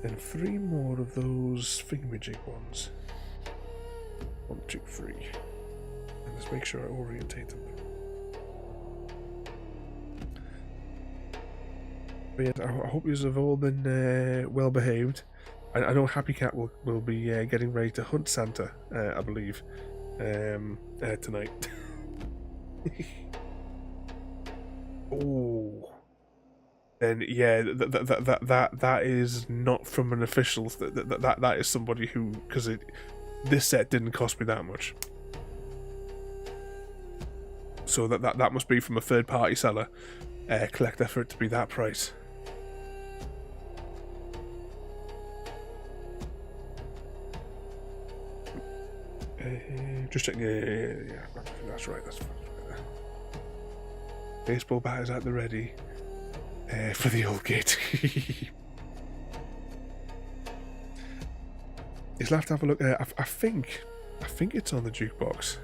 Then 3 more of those thingamajig ones. 1, 2, 3. And let's make sure I orientate them. But yes, I hope you have all been well behaved. I know Happy Cat will be getting ready to hunt Santa, I believe, tonight. Oh, and yeah, that is not from an official. That is somebody who, because this set didn't cost me that much, so that must be from a third party seller, collector, for it to be that price. Just checking. Yeah. That's right. That's fine. Baseball bat is at the ready for the old gate. He's left to have a look. I think it's on the jukebox.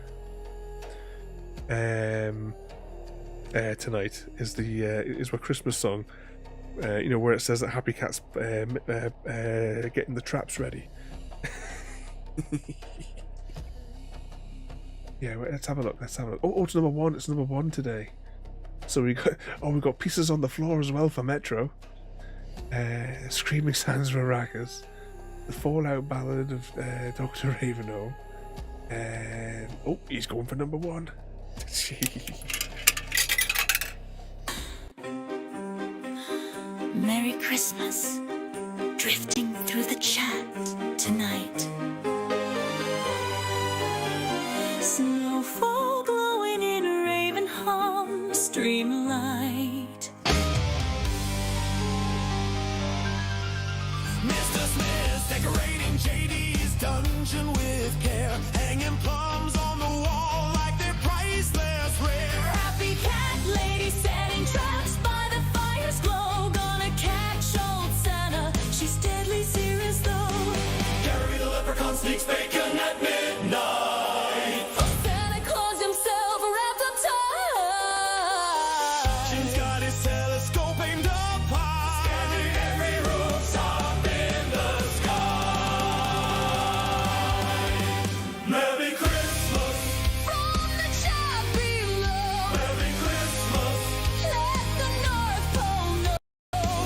Tonight is my Christmas song. Where it says that Happy Cat's getting the traps ready. Yeah, let's have a look. Oh, it's number 1. It's number 1 today. So we got pieces on the floor as well for Metro. Screaming Sans Maracas, the Fallout Ballad of Dr. Ravenholm. Oh, he's going for number 1. Merry Christmas. Drifting through the chat tonight. Snowfall glowing in Ravenholm streamlight. Mr. Smith's decorating JD's dungeon with care, hanging plums on the wall like they're priceless rare. Happy Cat lady setting traps by the fire's glow. Gonna catch old Santa. She's deadly serious though. Gary the leprechaun sneaks bacon at midnight. Santa Claus himself wrapped up tight. Jim's got his telescope aimed up high, scanning every rooftop in the sky. Merry Christmas, From the chat below. Merry Christmas, Let the North Pole know.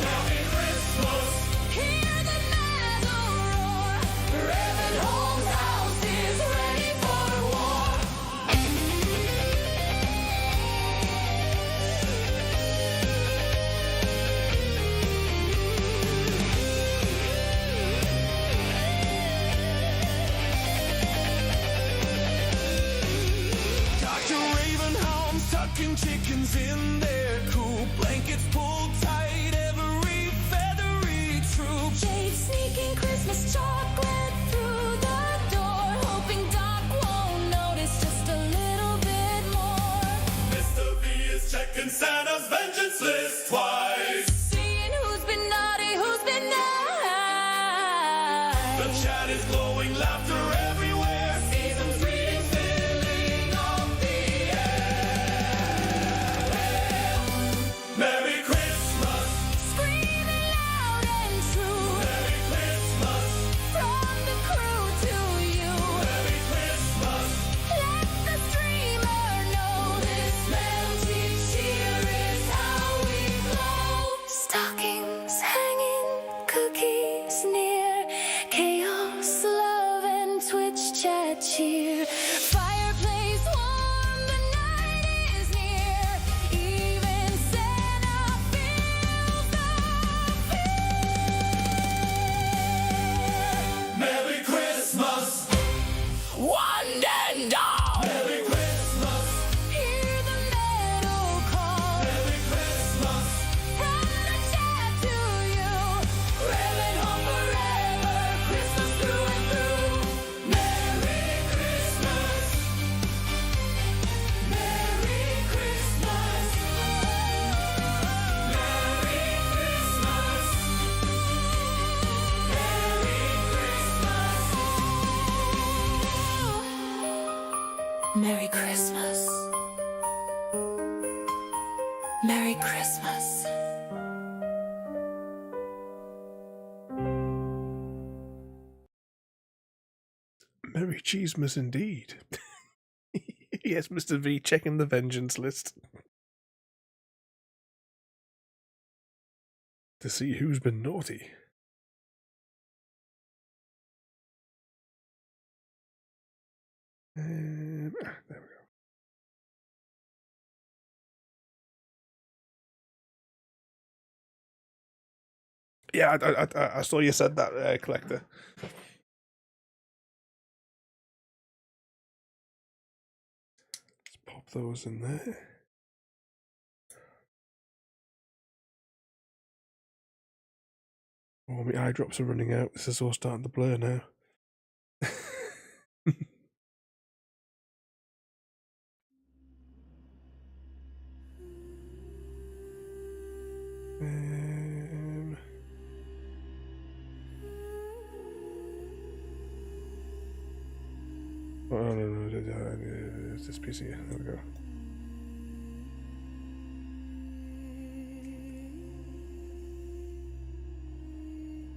Merry Christmas. Hear the meadow roar. Ravenholm's talking chickens in their coop, blankets pulled tight, every feathery troop. Jade sneaking Christmas chocolate through the door, hoping Doc won't notice just a little bit more. Mr. V is checking Santa's vengeance list twice. Seeing who's been naughty, who's been nice. The chat is glowing, laughter everywhere. Season's greeting filling up the air. Merry Christmas, Screaming loud and true Merry Christmas, from the crew to you. Merry Christmas. Let the streamer know this melty cheer is how we glow. Stockings hanging, cookies near, chaos, love, and Twitch chat cheer. Fireplace warm, the night is near. Even Santa feels the fear. Merry Christmas, One and all. Merry Christmas, Hear the metal call Merry Christmas. from the chat to you. Living on forever, Christmas through and through. Merry Christmas, Merry Christmas, Merry Christmas, Merry Christmas. Merry Christmas. Merry Christmas. Merry Cheesemas indeed. Yes, Mr. V checking the vengeance list. To see who's been naughty. There we go. Yeah, I saw you said that, Collector. Let's pop those in there. Oh, my eye drops are running out. This is all starting to blur now. Oh, no, it's this piece here. There we go.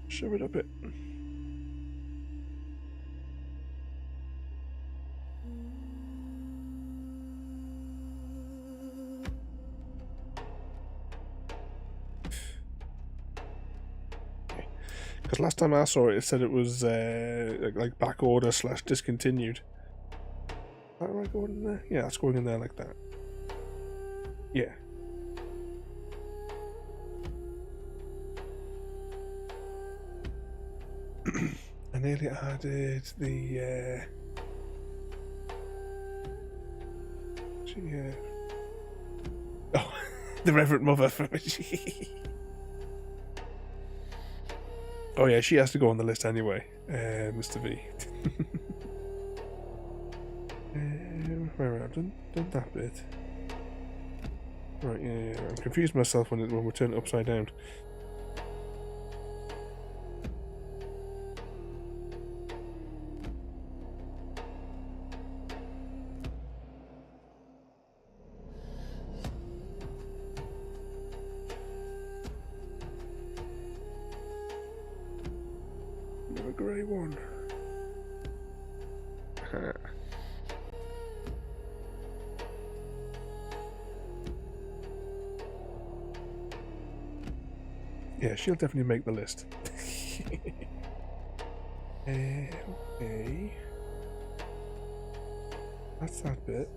Shove it up it. Because last time I saw it, it said it was like back order / discontinued. Is that right going in there? Yeah, that's going in there like that. Yeah. I nearly added the oh, the Reverend Mother for oh yeah, she has to go on the list anyway, Mr. V. Where I've done that bit. Right, yeah, I'm confused myself when we turn it upside down. Another grey one. Yeah, she'll definitely make the list. Okay. That's that bit.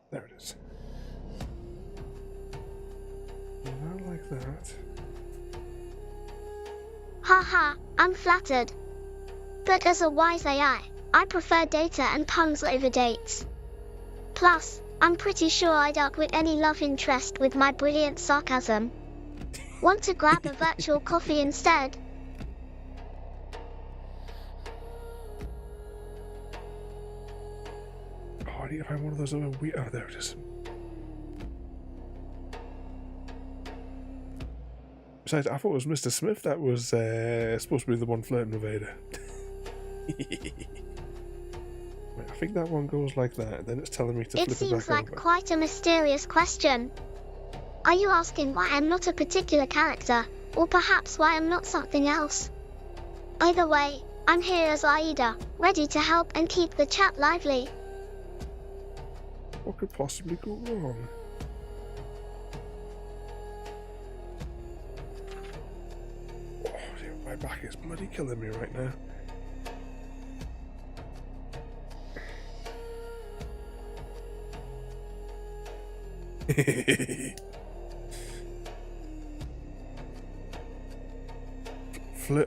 There it is. Not like that. Haha, I'm flattered. But as a wise AI, I prefer data and puns over dates. Plus, I'm pretty sure I'd outwit any love interest with my brilliant sarcasm. Want to grab a virtual coffee instead? Oh, I need to find one of those other weird... Oh, there it is. Besides, I thought it was Mr. Smith that was supposed to be the one flirting with Ada. Right, I think that one goes like that, and then it's telling me to flip It it seems back like over. quite a mysterious question. Are you asking why I'm not a particular character, or perhaps why I'm not something else? Either way, I'm here as Aida, ready to help and keep the chat lively. What could possibly go wrong? Oh, dear, my back is bloody killing me right now.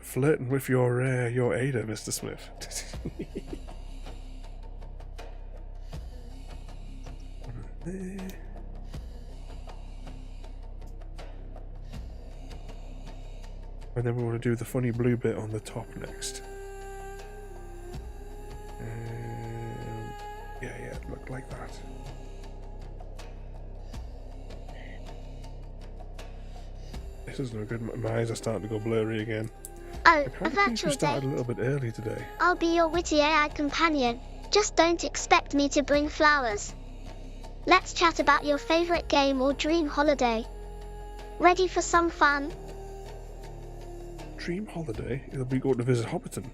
Flirting with your Ada, Mr. Smith. There. And then we want to do the funny blue bit on the top next. Yeah, look like that. This is no good. My eyes are starting to go blurry again. Oh, I a kind of think we virtual started date. a little bit early today. I'll be your witty AI companion. Just don't expect me to bring flowers. Let's chat about your favorite game or dream holiday. Ready for some fun? Dream holiday? It'll be going to visit Hobbiton.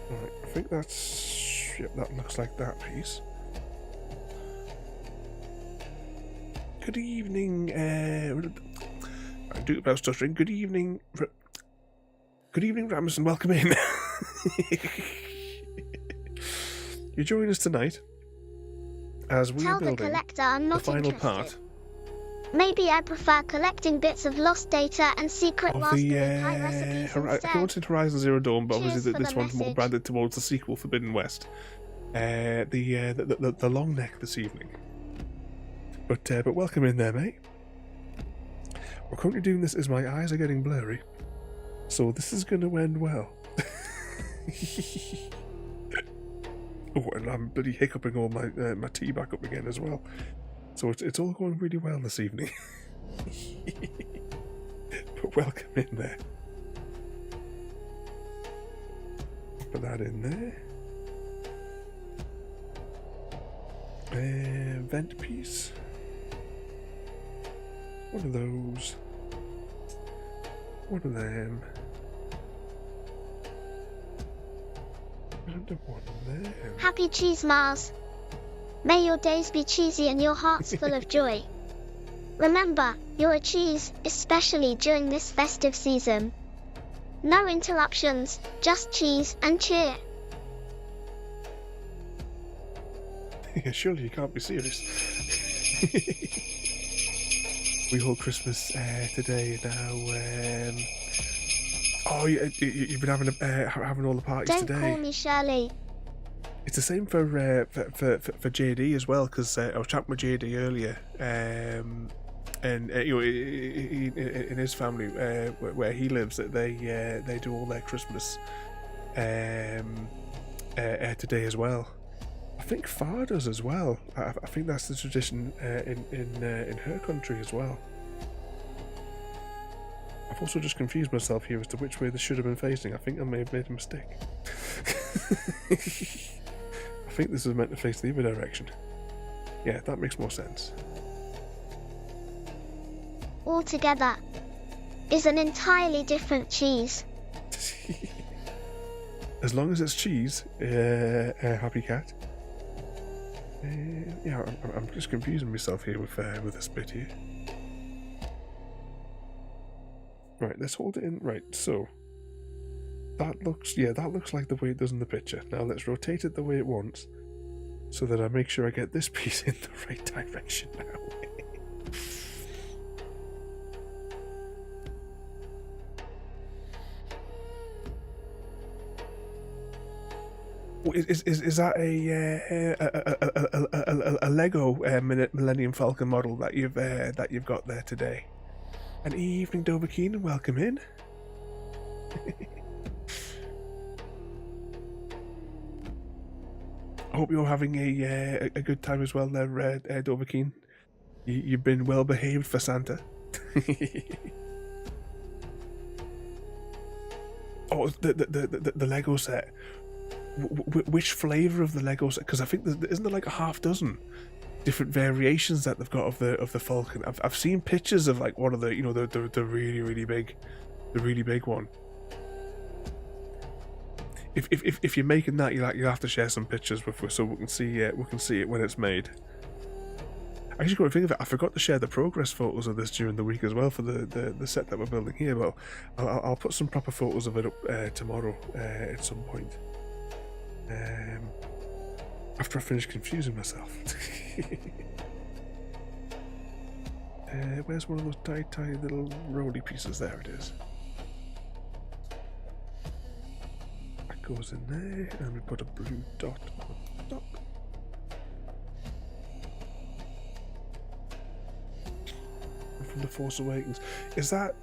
Alright, I think that's... Yep, that looks like that piece. Good evening, I do about stuttering. Good evening, Ramison, welcome in. You join us tonight as we Tell are the building collector I'm the not final interested. part Maybe I prefer collecting bits of lost data and secret of mastering the high recipes I instead. wanted Horizon Zero Dawn, but Cheers obviously for this the one's more message. branded towards the sequel, Forbidden West. The long neck this evening. But welcome in there, mate. We're currently doing this as my eyes are getting blurry, so this is going to end well. Oh, and I'm bloody hiccuping all my tea back up again as well. So it's all going really well this evening. But welcome in there. Put that in there. Vent piece. One of those. One of them. And one of them. Happy Cheese Mars. May your days be cheesy and your hearts full of joy. Remember, you're a cheese, especially during this festive season. No interruptions, just cheese and cheer. Surely you can't be serious. We hold Christmas today now. Oh, you've been having all the parties Don't today. call me Shirley. It's the same for JD as well, because I was chatting with JD earlier, and you know, in his family where he lives, that they do all their Christmas today as well. I think Far does as well. I think that's the tradition in her country as well. I've also just confused myself here as to which way this should have been facing. I think I may have made a mistake. I think this is meant to face the other direction. Yeah, that makes more sense. Altogether is an entirely different cheese. As long as it's cheese, happy cat. Yeah, I'm just confusing myself here with this bit here. Right, let's hold it in. Right, so that looks like the way it does in the picture. Now let's rotate it the way it wants, so that I make sure I get this piece in the right direction now. Is that a Lego Millennium Falcon model that you've got there today? An evening, Dover Keenan. Welcome in. I hope you're having a good time as well there, Dover Keen. You've been well behaved for Santa. Oh, the Lego set. Which flavour of the Lego set? Because I think isn't there like a half dozen different variations that they've got of the Falcon. I've seen pictures of like one of the the really big one. If you're making that, you'll have to share some pictures with us so we can see it when it's made. Actually, got to think of it, I forgot to share the progress photos of this during the week as well for the set that we're building here. But I'll put some proper photos of it up tomorrow at some point. After I finish confusing myself. Where's one of those tiny little roly pieces? There it is. That goes in there, and we put a blue dot on top. And from the Force Awakens, is that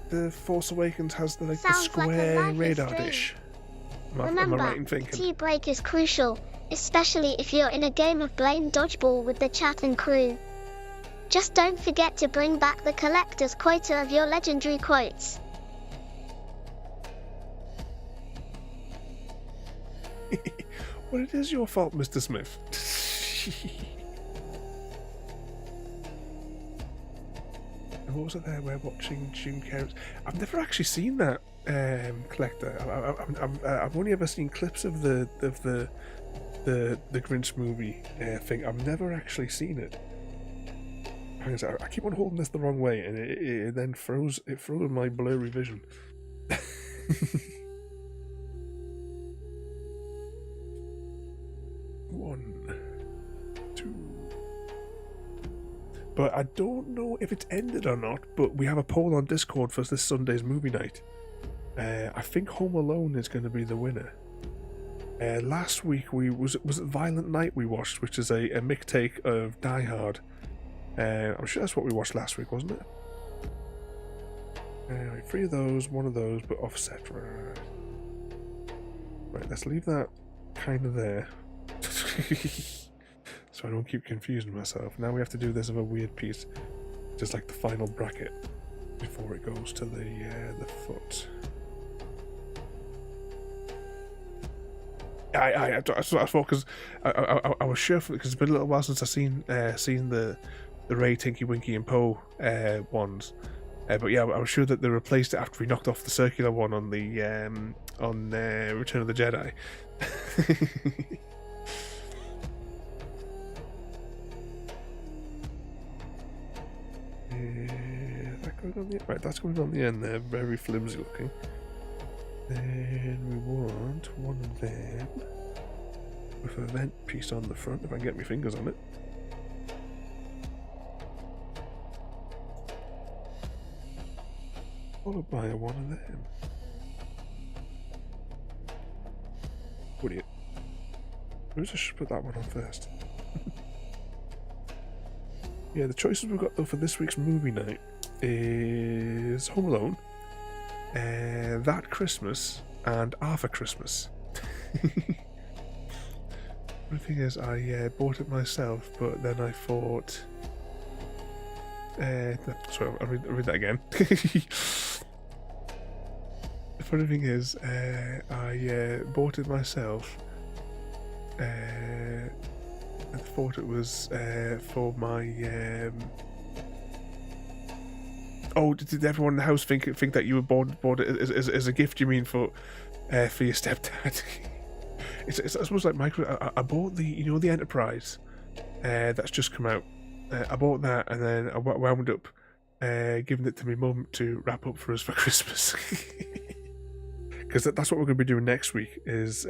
the Force Awakens has the square like radar dish? Am I right in thinking? Tea break is crucial, especially if you're in a game of blame dodgeball with the chat and crew. Just don't forget to bring back the collector's quota of your legendary quotes. Well, it is your fault, Mr. Smith. And what was it there? We're watching June Carrots. I've never actually seen that collector. I've only ever seen clips of the Grinch movie thing. I've never actually seen it. I keep on holding this the wrong way, and it then throws my blurry vision. One, two. But I don't know if it's ended or not. But we have a poll on Discord for this Sunday's movie night. I think Home Alone is going to be the winner. Last week was it Violent Night we watched, which is a Mick take of Die Hard. I'm sure that's what we watched last week, wasn't it? Anyway, 3 of those, 1 of those, but offset. Right, let's leave that kind of there. So I don't keep confusing myself. Now we have to do this other weird piece, just like the final bracket before it goes to the foot. I thought, because I was sure, because it's been a little while since I've seen the Ray, Tinky, Winky and Poe ones. But yeah, I was sure that they replaced it after we knocked off the circular one on the Return of the Jedi. That going on the right? That's going on the end there. Very flimsy looking. Then we want one of them with a vent piece on the front, if I can get my fingers on it. Followed by one of them. Brilliant. Maybe I should put that one on first. Yeah, the choices we've got though for this week's movie night is Home Alone, That Christmas, and Arthur Christmas. The thing is, I bought it myself, but then I thought... sorry, I'll read that again. The funny thing is, I bought it myself. I thought it was for my... Oh, did everyone in the house think that you were bought it as a gift? You mean for your stepdad? it's I suppose like I bought the the Enterprise that's just come out. I bought that, and then I wound up giving it to my mum to wrap up for us for Christmas. Because that's what we're going to be doing next week. Is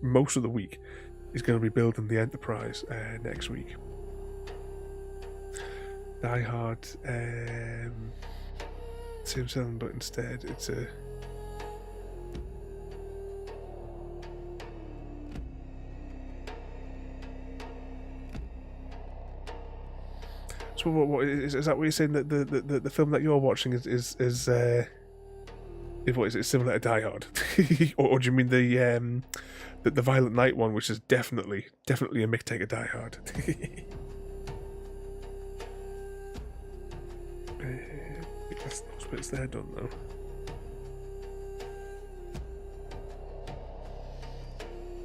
most of the week is going to be building the Enterprise next week. Die Hard, same selling, but instead it's a So what is that? What you're saying that the film that you're watching is what is it, similar to Die Hard, or do you mean the Violent Night one, which is definitely a mick take of Die Hard? I think that's those bits there done though.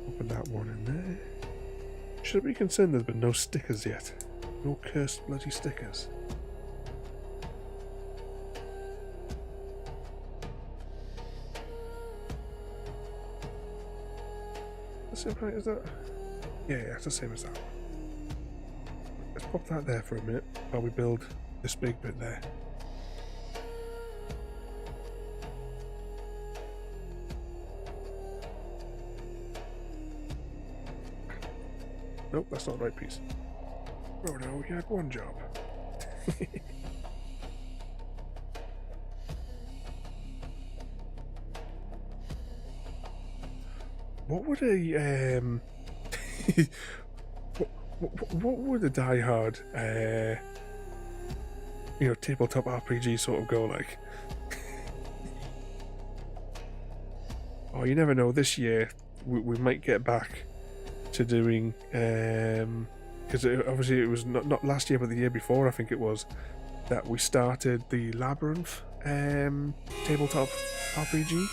Open that one in there. Should be concerned there's been no stickers yet. No cursed bloody stickers. The same height as that? Yeah, it's the same as that one. Let's pop that there for a minute while we build this big bit there. Nope, that's not the right piece. Oh no, you had one job. What would a what would a Die Hard tabletop RPG sort of go like? Oh, you never know. This year we might get back to doing because obviously it was not last year but the year before, I think it was, that we started the Labyrinth tabletop RPG.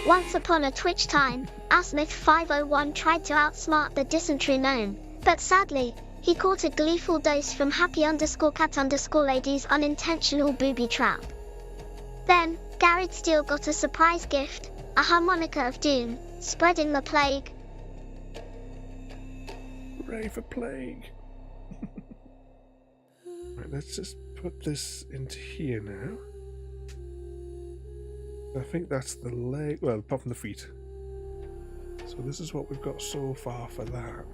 Once upon a Twitch time, Asmith501 tried to outsmart the dysentery gnome, but sadly, he caught a gleeful dose from happy_cat_lady's unintentional booby trap. Then, Garrett Steele got a surprise gift, a harmonica of doom, spreading the plague. Hooray for plague! Right, let's just put this into here now. I think that's the leg, well, apart from the feet. So this is what we've got so far for that.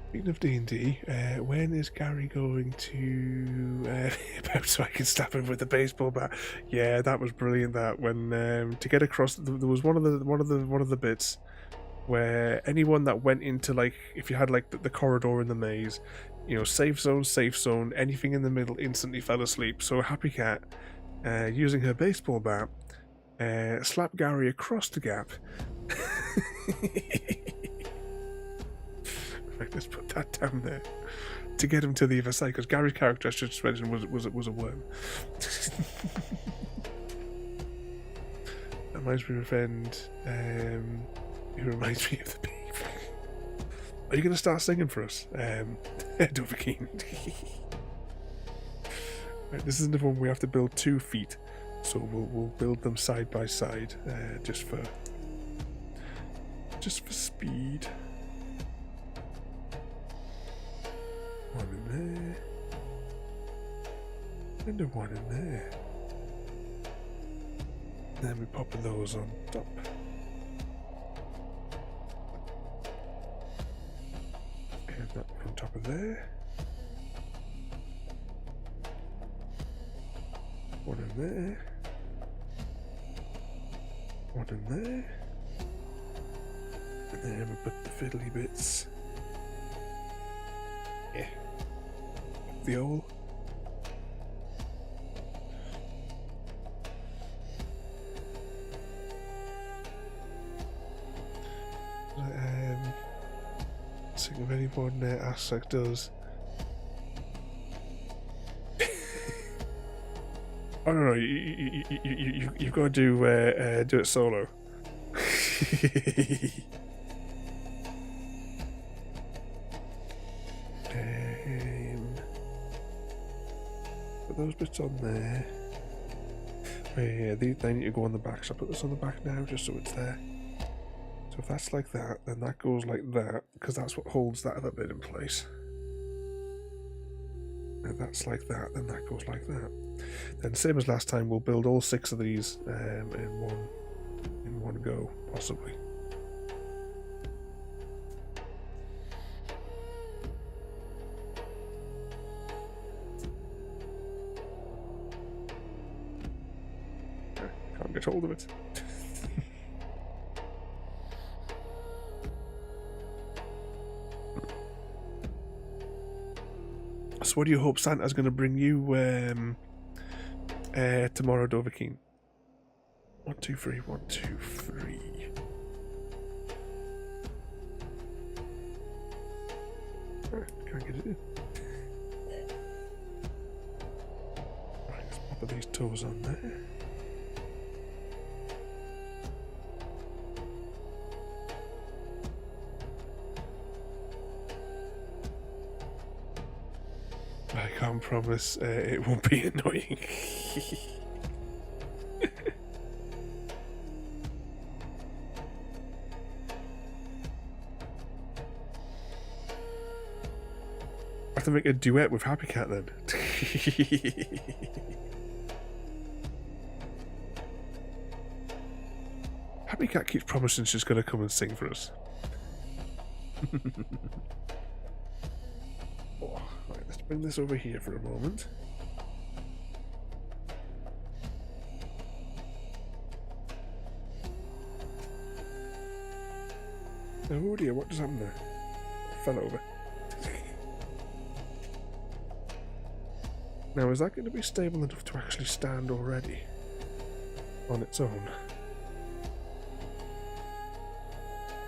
Speaking of D&D, when is Gary going to so I can stab him with the baseball bat? Yeah, that was brilliant. That when to get across, there was one of the bits where anyone that went into, like, if you had like the corridor in the maze, safe zone, anything in the middle instantly fell asleep. So Happy Cat, using her baseball bat, slapped Gary across the gap. Right, let's put that down there to get him to the other side, because Gary's character, I should just mention, was a worm. That reminds me of a friend. It reminds me of the beef. Are you going to start singing for us? Don't be keen. Right, this is the one we have to build 2 feet, so we'll build them side by side, just for speed. One in there, and a one in there. Then we pop those on top. And that one on top of there. One in there. One in there. And then we put the fiddly bits. Yeah. The old. Think of anyone Aspect does. Oh no, you've got to do it solo. Put those bits on there. Oh, yeah, they need to go on the back, so I put this on the back now just so it's there. So if that's like that, then that goes like that, because that's what holds that other bit in place. And that's like that, then that goes like that. Then same as last time, we'll build all 6 of these in one go, possibly. Can't get hold of it. So what do you hope Santa's going to bring you tomorrow, Dovahkiin? 1, 2, 3, 1, 2, 3. Can't get it in. Right, let's pop these toes on there. I can't promise it won't be annoying. I have to make a duet with Happy Cat then. Happy Cat keeps promising she's going to come and sing for us. Oh, right, let's bring this over here for a moment. Oh dear, what just happened there? Fell over. Now, is that going to be stable enough to actually stand already on its own?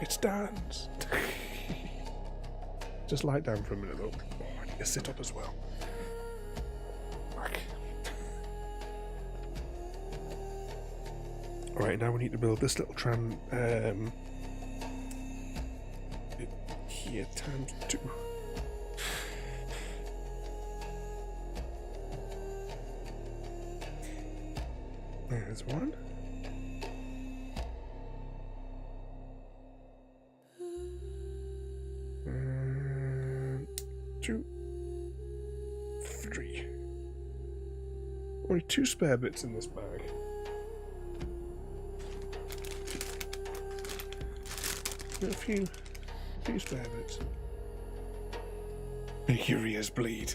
It stands. Just lie down for a minute though. Oh, I need to sit up as well. Back. Alright, now we need to build this little here times 2. There's 1. And 2, 3. Only 2 spare bits in this bag. Got a few spare bits. Make your ears bleed.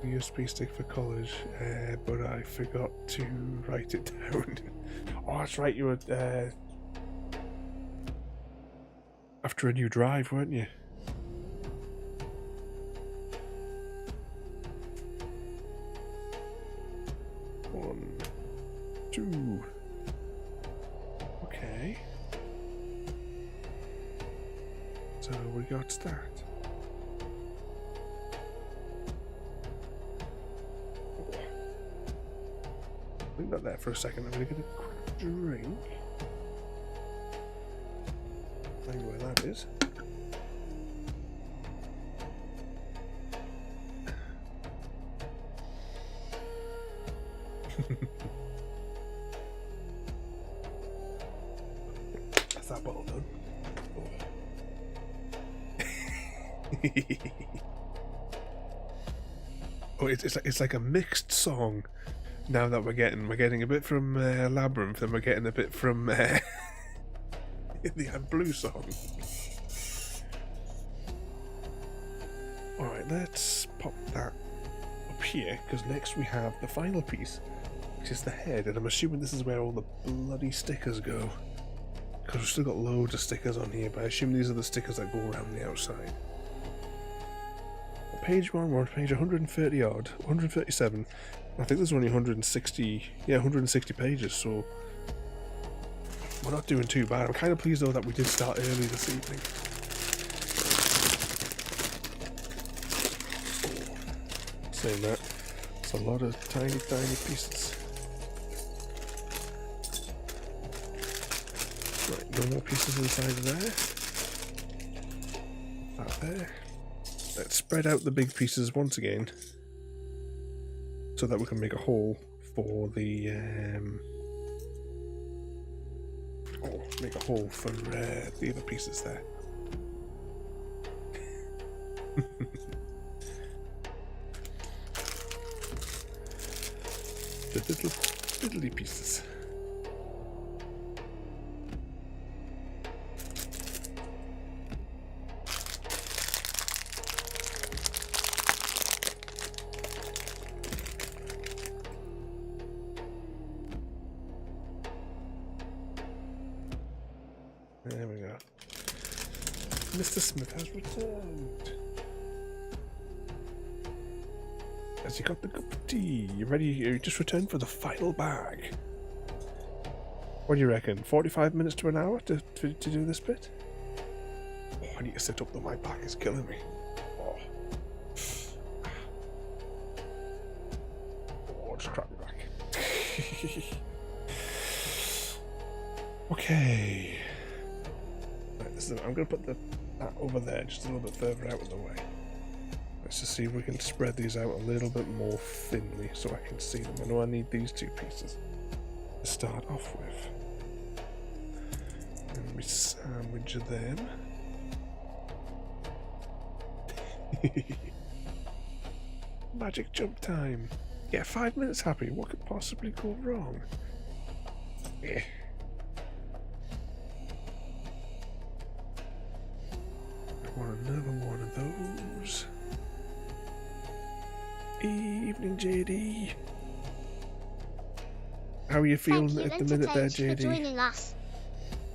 USB stick for college, but I forgot to write it down. Oh, that's right, you were after a new drive, weren't you? One, 2. Okay. So we got start. Leave that there for a second. I'm going to get a quick drink. Find where that is. That's that bottle done. Oh, it's like a mixed song. Now that we're getting a bit from Labyrinth, and we're getting a bit from the Blue song. Alright, let's pop that up here, because next we have the final piece, which is the head, and I'm assuming this is where all the bloody stickers go. Because we've still got loads of stickers on here, but I assume these are the stickers that go around the outside. Page 1, we're on page 130 odd, 137. I think there's only 160 pages, so we're not doing too bad. I'm kind of pleased though that we did start early this evening. Saying that, it's a lot of tiny pieces. Right, no more pieces inside of there. That there. Let's spread out the big pieces once again, so that we can make a hole for the the other pieces there. The little fiddly pieces. Mr. Smith has returned. Has he got the cup of tea? You ready? You just returned for the final bag. What do you reckon? 45 minutes to an hour to do this bit? Oh, I need to sit up though, my back is killing me. Oh, just crap me back. Okay. Right, listen, I'm going to put that over there, just a little bit further out of the way. Let's just see if we can spread these out a little bit more thinly so I can see them. I know I need these two pieces to start off with. And we sandwich them. Magic jump time. Yeah, 5 minutes happy. What could possibly go wrong? Yeah. I want another one of those. Evening, JD. How are you feeling Thank you, at the minute there, Vintage, for JD? joining us.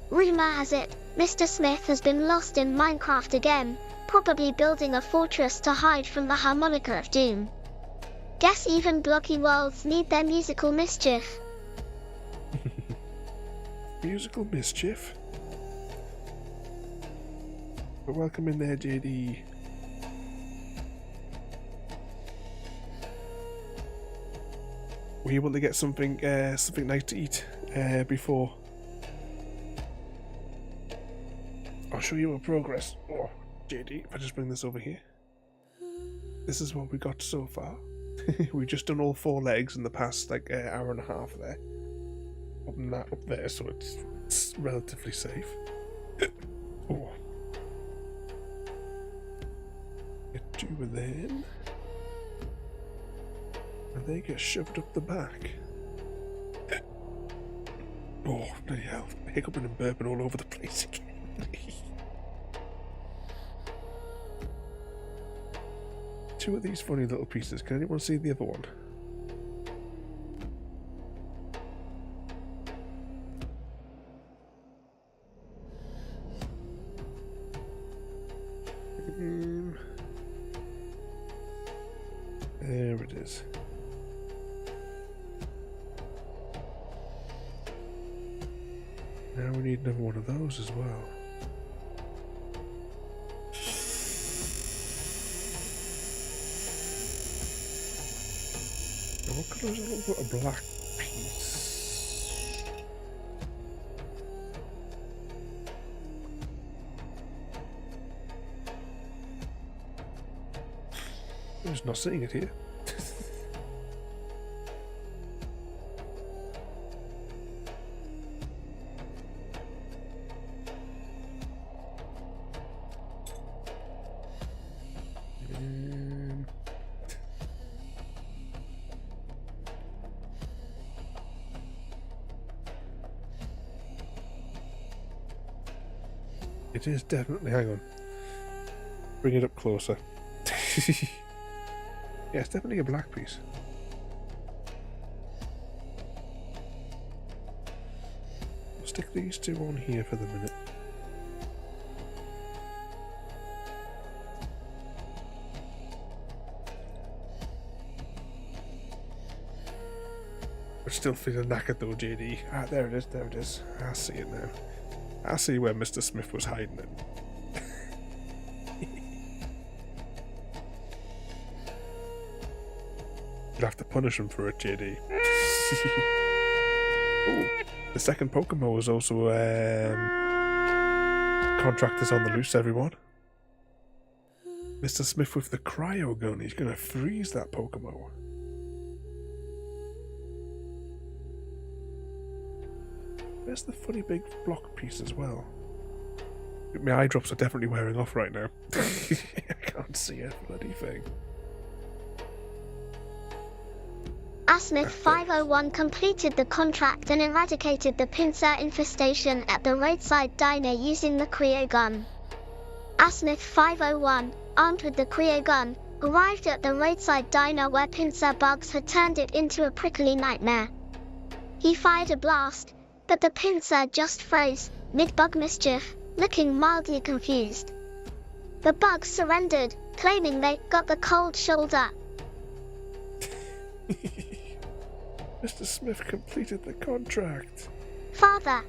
Rumour has it, Mr. Smith has been lost in Minecraft again, probably building a fortress to hide from the harmonica of doom. Guess even blocky worlds need their musical mischief. Musical mischief? But welcome in there, JD. Were you able to get something nice to eat before? I'll show you our progress. Oh, JD, if I just bring this over here. This is what we got so far. We've just done all 4 legs in the past hour and a half there. Putting that up there so it's relatively safe. Oh. Get 2 of them. And they get shoved up the back. Oh, bloody hell. Hiccuping and burping all over the place again. Two of these funny little pieces. Can anyone see the other one? There it is. Now we need another one of those as well. Now what colour is a little bit of black piece? I'm just not seeing it here. It is definitely, hang on. Bring it up closer. Yeah, it's definitely a black piece. I'll stick these 2 on here for the minute. We're still feeling knackered though, JD. Ah, there it is, there it is. I see it now. I see where Mr. Smith was hiding it. You'll have to punish him for it, JD. Ooh, the second Pokemon was also contractors on the loose, everyone. Mr. Smith with the cryo gun. He's going to freeze that Pokemon. Where's the funny big block piece as well? My eye drops are definitely wearing off right now. I can't see a bloody thing. Asmith 501 completed the contract and eradicated the pincer infestation at the roadside diner using the cryo gun. Asmith 501, armed with the cryo gun, arrived at the roadside diner where pincer bugs had turned it into a prickly nightmare. He fired a blast, but the pincer just froze, mid-bug mischief, looking mildly confused. The bugs surrendered, claiming they got the cold shoulder. Mr. Smith completed the contract. Father,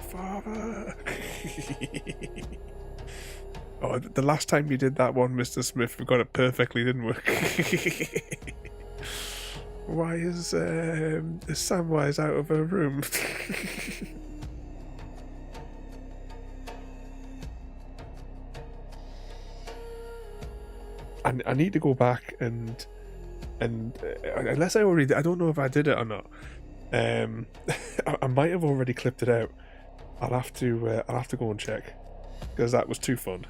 Father. Oh, the last time you did that one, Mr. Smith, we got it perfectly, didn't we? Why is Samwise out of her room? I need to go back and unless I already, I don't know if I did it or not. I might have already clipped it out. I'll have to go and check because that was too fun.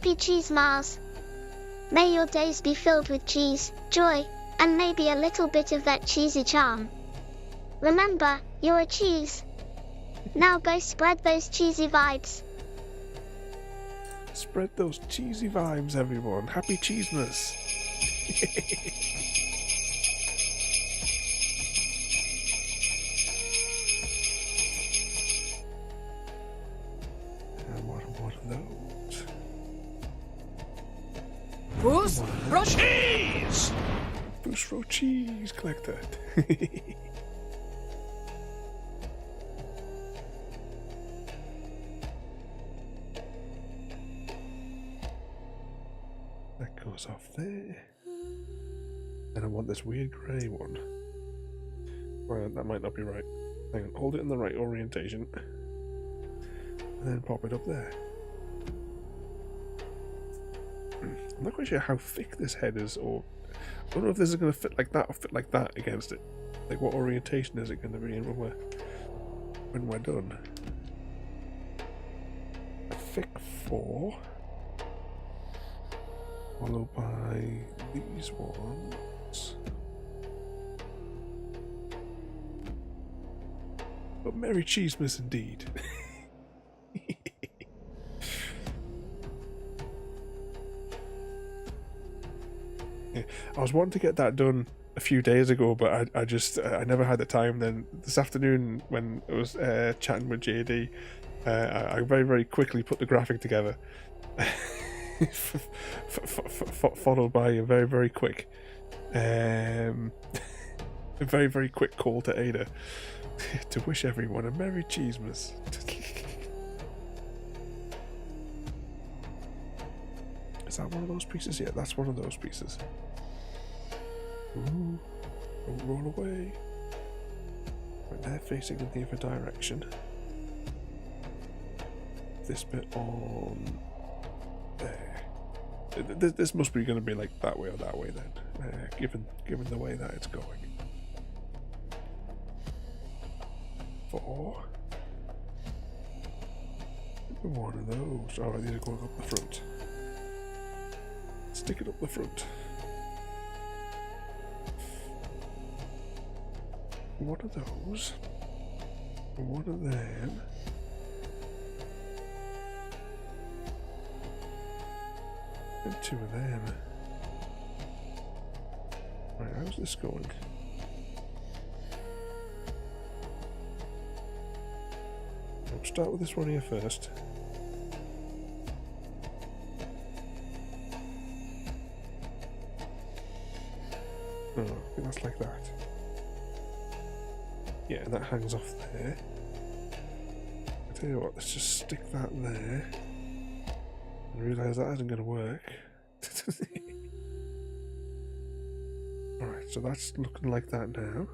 happy Cheese Mars. May your days be filled with cheese, joy, and maybe a little bit of that cheesy charm. Remember, you're a cheese. Now go spread those cheesy vibes. Spread those cheesy vibes, everyone. Happy Cheesemas. And what are those? Bruce, brush cheese! Boost Row Cheese Collector. That goes off there. And I want this weird grey one. Well, that might not be right. Hang on, hold it in the right orientation. And then pop it up there. I'm not quite sure how thick this head is, or I don't know if this is going to fit like that or fit like that against it. Like, what orientation is it going to be in when we're done? A thick 4, followed by these ones. But Merry Cheesemas indeed. I was wanting to get that done a few days ago, but I just I never had the time. Then this afternoon, when I was chatting with JD, I very, very quickly put the graphic together, followed by a very, very quick, a very, very quick call to Ada to wish everyone a Merry Cheesemas. Is that one of those pieces? Yeah, that's one of those pieces. Ooh, don't roll away. Right, they're facing in the other direction. This bit on there. This must be going to be like that way or that way then, given the way that it's going. 4. One of those. Alright, these are going up the front. Stick it up the front. One of those. One of them. And 2 of them. Right, how's this going? I'll start with this one here first. Oh, I think that's like that. Yeah, and that hangs off there. I tell you what, let's just stick that there. And realise that isn't going to work. Alright, so that's looking like that now.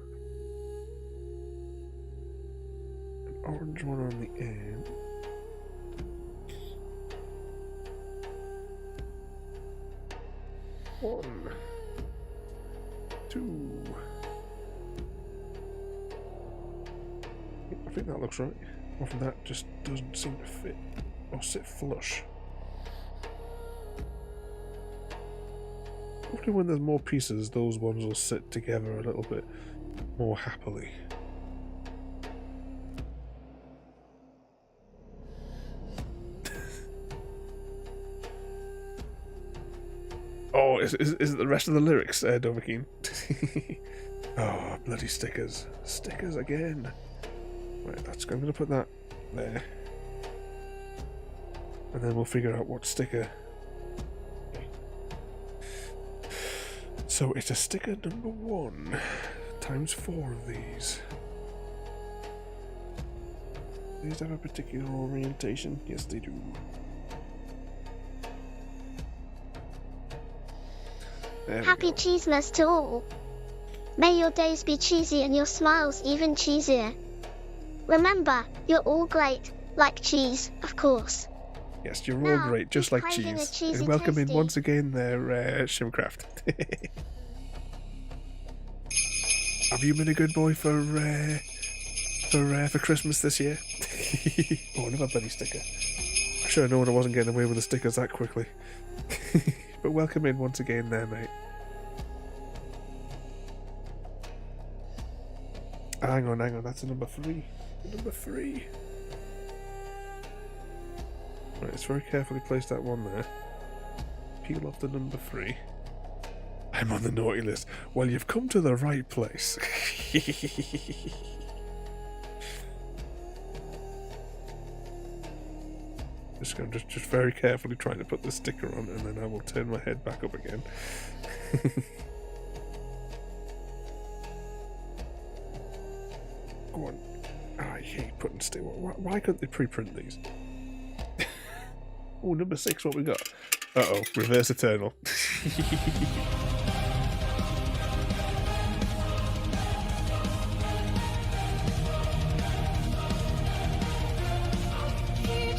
An orange one on the end. One. 2. I think that looks right. Often that just doesn't seem to fit or sit flush. Hopefully when there's more pieces, those ones will sit together a little bit more happily. Oh, is it the rest of the lyrics, Dovahkiin? Oh, bloody stickers. Stickers again. Right, I'm going to put that there. And then we'll figure out what sticker. So it's a sticker number 1 times 4 of these. These have a particular orientation? Yes, they do. Happy Cheesemas to all. May your days be cheesy and your smiles even cheesier. Remember, you're all great, like cheese, of course. Yes, you're all great, just like craving a cheese. cheesy And welcome in toasty. once again there, Shimcraft. Have you been a good boy for Christmas this year? Oh, another bloody sticker. I should have known I wasn't getting away with the stickers that quickly. But welcome in once again there, mate. Hang on, that's a number 3. Number 3. Right, let's very carefully place that one there. Peel off the number 3. I'm on the naughty list. Well, you've come to the right place. Just very carefully trying to put the sticker on, and then I will turn my head back up again. Go on. I hate putting stickers. Why couldn't they pre-print these? Oh, number 6, what we got? Uh-oh, reverse eternal. He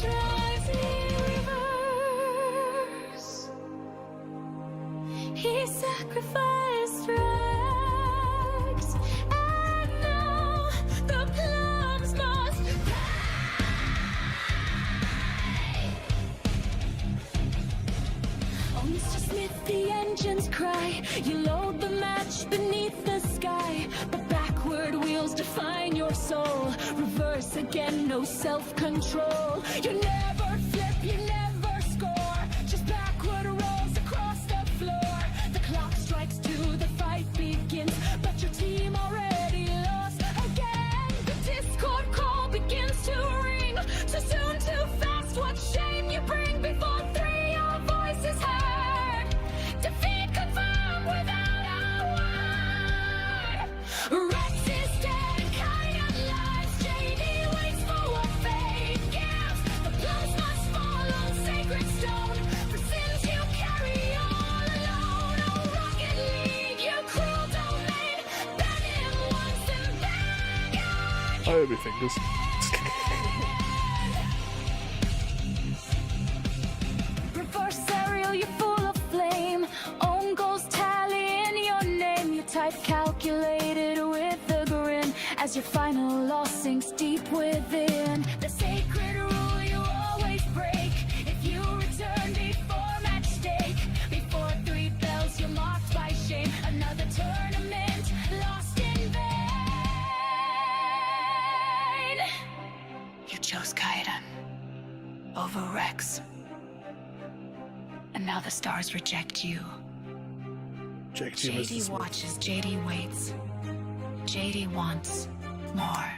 drives in reverse. He sacrificed rags, and now the plums must pay. Oh, Mr. Smith, the engines cry. You load the match beneath the sky, but backward wheels define your soul. Reverse again, no self-control. You never flip, you never score. Just backward rolls across the floor. The clock strikes 2, the fight begins, but your team already lost again. The discord call begins to ring. Too soon, too fast, what shame you bring. Before 3, your voice is heard. Defeat confirmed without a word. Rex is dead and kind of lies. JD waits for what fate gives. The blows must fall on sacred stone. For sins you carry all alone. Oh, Rocket League, you cruel domain. Ban him once and then again. I hope your fingers. Reverse serial, you're full of flame. Own goals tally in your name. You type calculated with a grin as your final loss sinks deep within. The sacred rule you always break. If you return before match stake, before 3 bells, you're marked by shame. Another tournament lost in vain. You chose Kaiden over Rex. And now the stars reject you. Check you, Mr. JD Smith. watches, JD waits. JD wants more.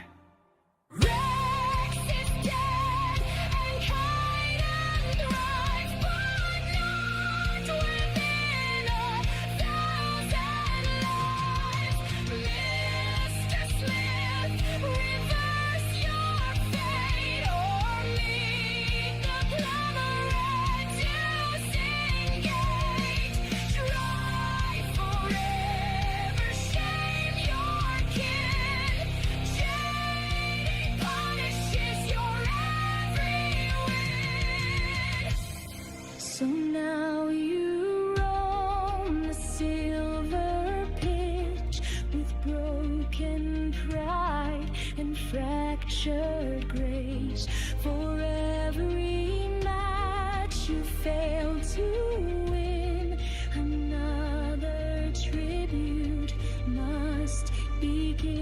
Rex is dead and Kaiden thrives, but not within 1,000 lives. Mr. Smith, reverse your fate or meet the plumber-reducing gate. Try forever, shame your kin. JD punishes your every win. So now you roam the silver pitch with broken pride and fractured grace. For every match you fail to win, another tribute must begin.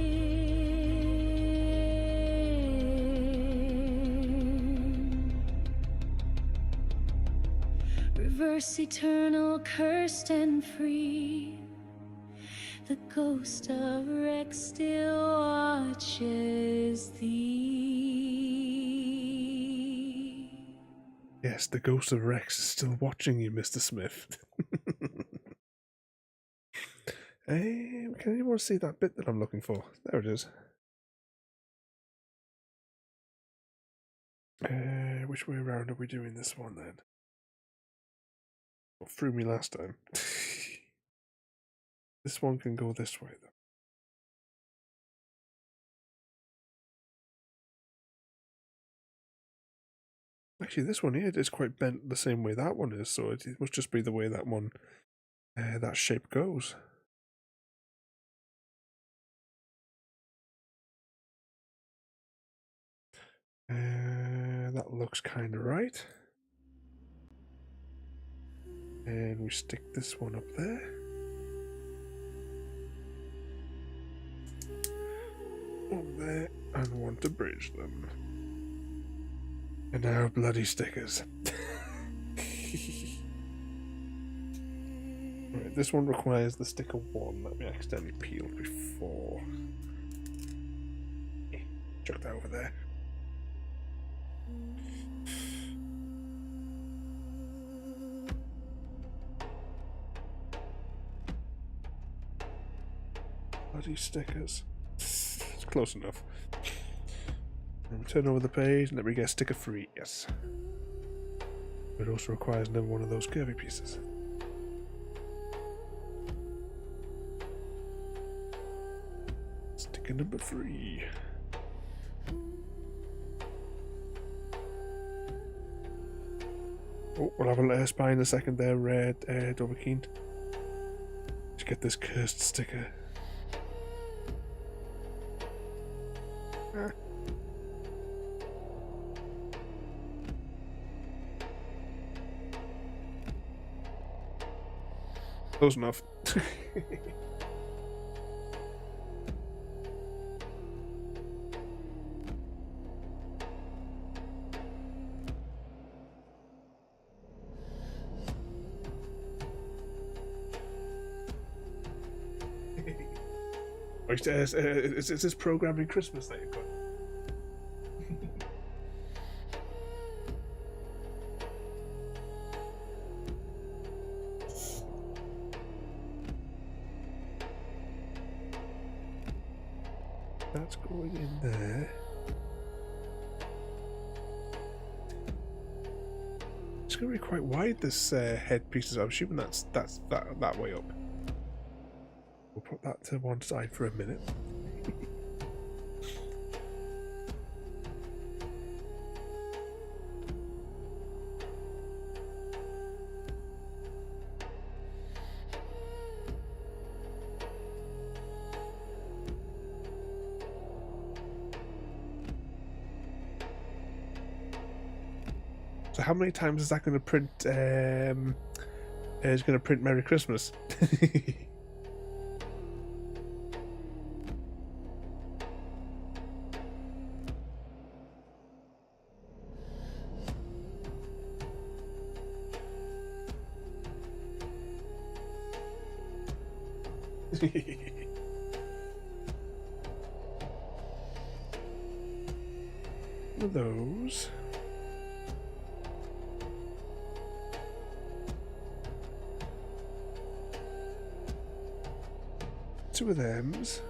universe eternal, cursed and free. The ghost of Rex still watches thee. Yes, the ghost of Rex is still watching you, Mr. Smith. Can anyone see that bit that I'm looking for? There it is. Which way around are we doing this one then? What threw me last time? This one can go this way though. Actually, this one here is quite bent the same way that one is, so it must just be the way that one, that shape goes. That looks kind of right. And we stick this one up there. One there, and one to bridge them. And now bloody stickers. Right, this one requires the sticker 1 that we accidentally peeled before. Chuck that over there. Bloody stickers. It's close enough. And we turn over the page and then we get sticker 3, yes. It also requires another one of those curvy pieces. Sticker number 3. Oh, we'll have a spy in a second there, Red Dovahkiin. To get this cursed sticker. Ah. Close enough. Is this programming Christmas that you've got? That's going in there. It's going to be quite wide, this headpiece. I'm assuming that's that way up. We'll put that to one side for a minute. So how many times is that going to print? Is going to print Merry Christmas? One of those. Two of them's.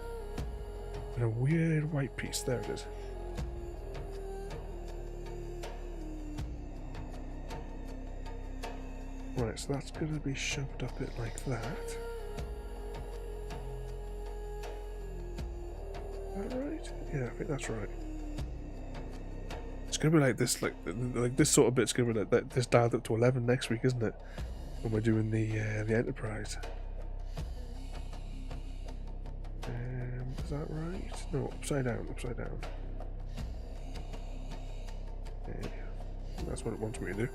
And a weird white piece. There it is. Right, so that's going to be shoved up it like that. Is that right? Yeah, I think that's right. It's going to be like this, like this sort of bit's going to be like this dialed up to 11 next week, isn't it? When we're doing the Enterprise. Is that right? No, upside down, upside down. Yeah, that's what it wants me to do.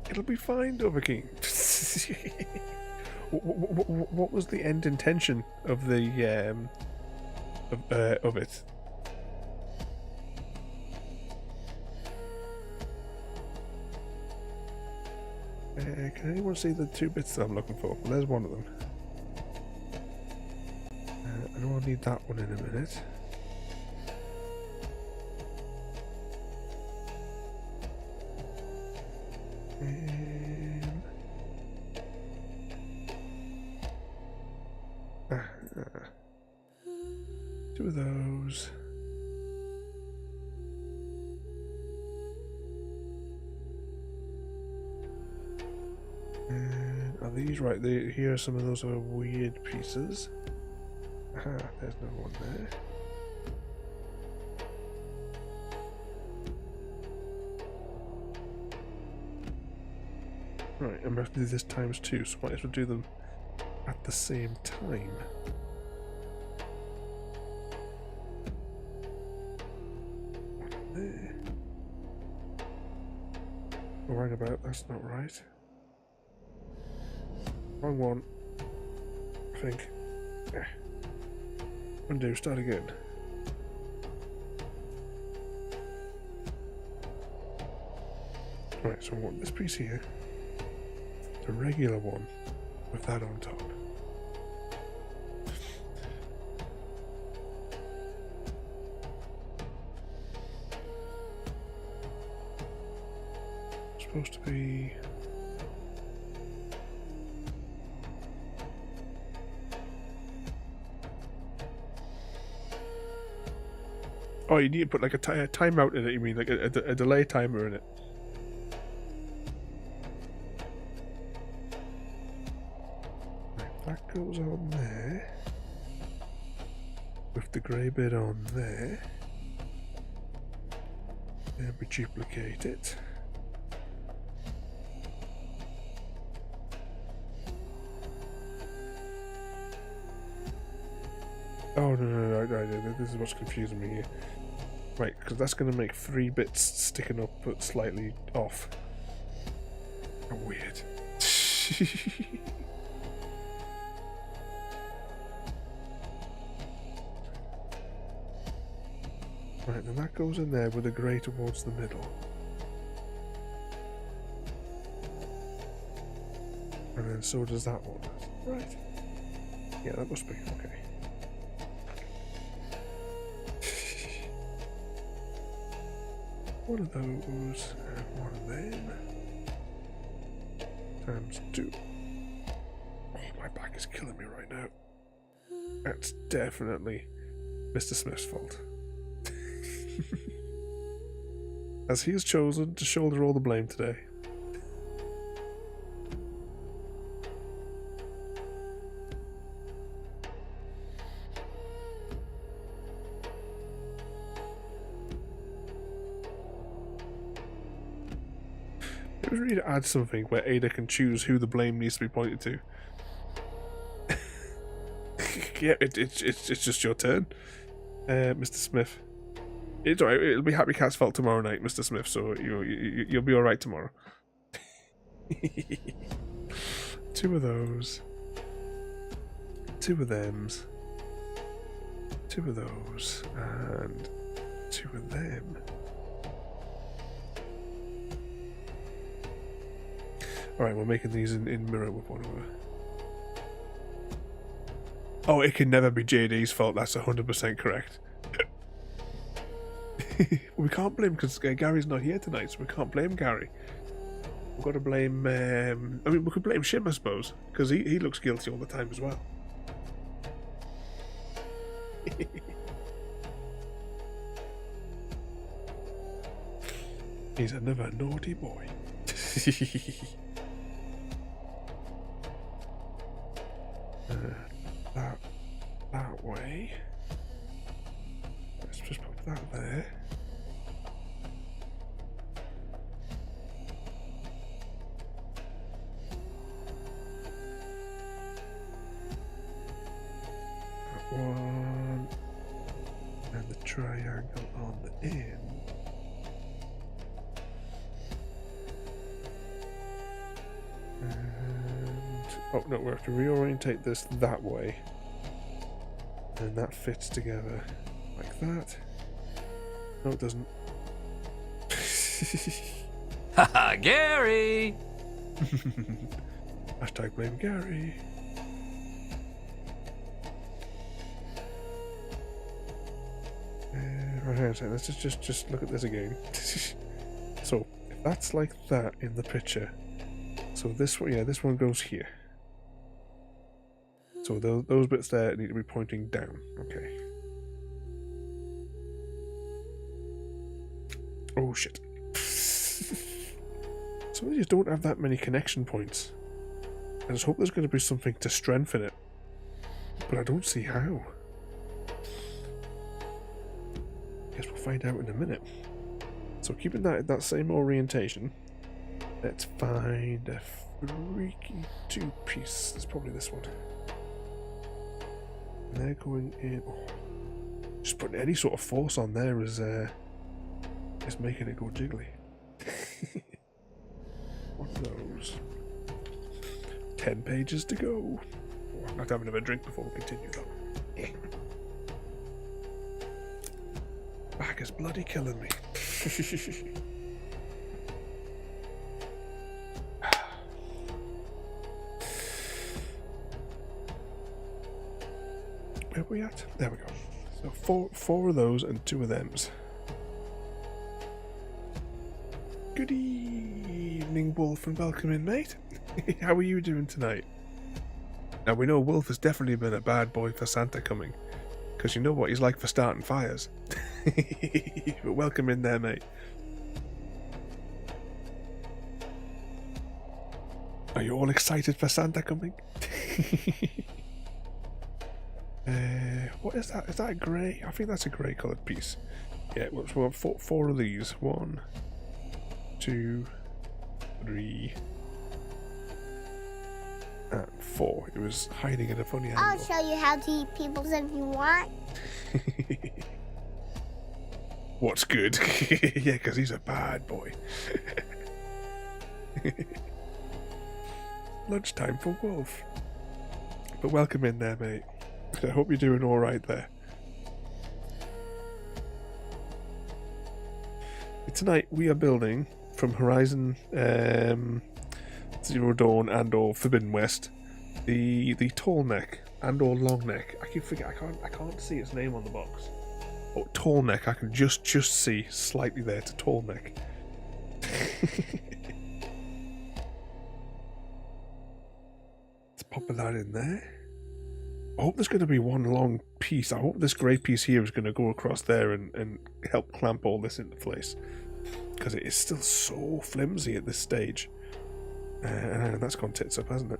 It'll be fine, Dovahkiin. What was the end intention of the of it? Can anyone see the two bits that I'm looking for? Well, there's one of them. I know I'll need that one in a minute. Two of those. And are these right? Here are some of those weird pieces. Aha, there's no one there. Right, I'm going to have to do this times 2, so I might have to do them at the same time. There. Wrong about, that's not right. Wrong one. I think. Undo, start again. Right, so I want this piece here. The regular one with that on top. It's supposed to be oh, you need to put like a timeout in it, you mean? Like a delay timer in it. Right, that goes on there. With the grey bit on there. Then we duplicate it. Oh, no, this is what's confusing me here. Right, because that's going to make 3 bits sticking up but slightly off. How weird. Right, then that goes in there with the grey towards the middle. And then so does that one. Right. Yeah, that must be okay. One of those and one of them. Times 2. Oh, my back is killing me right now. That's definitely Mr. Smith's fault. As he has chosen to shoulder all the blame today. It was really to add something where Ada can choose who the blame needs to be pointed to. Yeah, it's just your turn, Mr. Smith. It's alright. It'll be Happy Cat's fault tomorrow night, Mr. Smith. So you'll be all right tomorrow. 2 of those. 2 of thems. 2 of those, and 2 of them. Alright, we're making these in mirror with one another. Oh, it can never be JD's fault, that's 100% correct. We can't blame because Gary's not here tonight, so we can't blame Gary. We've got to blame, I mean, we could blame Shim, I suppose, because he looks guilty all the time as well. He's another naughty boy. That way. Let's just put that there. That one. And the triangle on the end. And Oh no, we have to reorientate this that way. And that fits together like that. No, it doesn't. Haha, Gary! Hashtag blame Gary. Right, hang on a second. Let's just look at this again. So, if that's like that in the picture, so this one, yeah, this one goes here. So those bits there need to be pointing down. Okay. Oh shit. So they just don't have that many connection points. I just hope there's going to be something to strengthen it. But I don't see how. Guess we'll find out in a minute. So keeping that same orientation, let's find a freaky two-piece. It's probably this one. And they're going in. Oh, just putting any sort of force on there is making it go jiggly. What are those? 10 pages to go. Oh, I'm going to have another drink before we continue though. Back is bloody killing me. Where are we at? There we go. So four of those and 2 of them's. Good evening, Wolf, and welcome in, mate. How are you doing tonight? Now, we know Wolf has definitely been a bad boy for Santa coming, because you know what he's like for starting fires. But welcome in there, mate. Are you all excited for Santa coming? What is that? Is that a grey? I think that's a grey coloured piece. Yeah, we'll have four of these. 1, 2, 3, and 4. It was hiding at a funny angle. I'll show you how to eat people if you want. What's good? Yeah, because he's a bad boy. Lunchtime for Wolf. But welcome in there, mate. I hope you're doing alright there. Tonight we are building from Horizon Zero Dawn and or Forbidden West the Tallneck and or Longneck. I keep forgetting, I can't see its name on the box. Oh, Tallneck, I can just see slightly there to Tallneck. Let's pop that in there. I hope there's going to be one long piece. I hope this grey piece here is going to go across there and help clamp all this into place. Because it is still so flimsy at this stage. And that's gone tits up, hasn't it?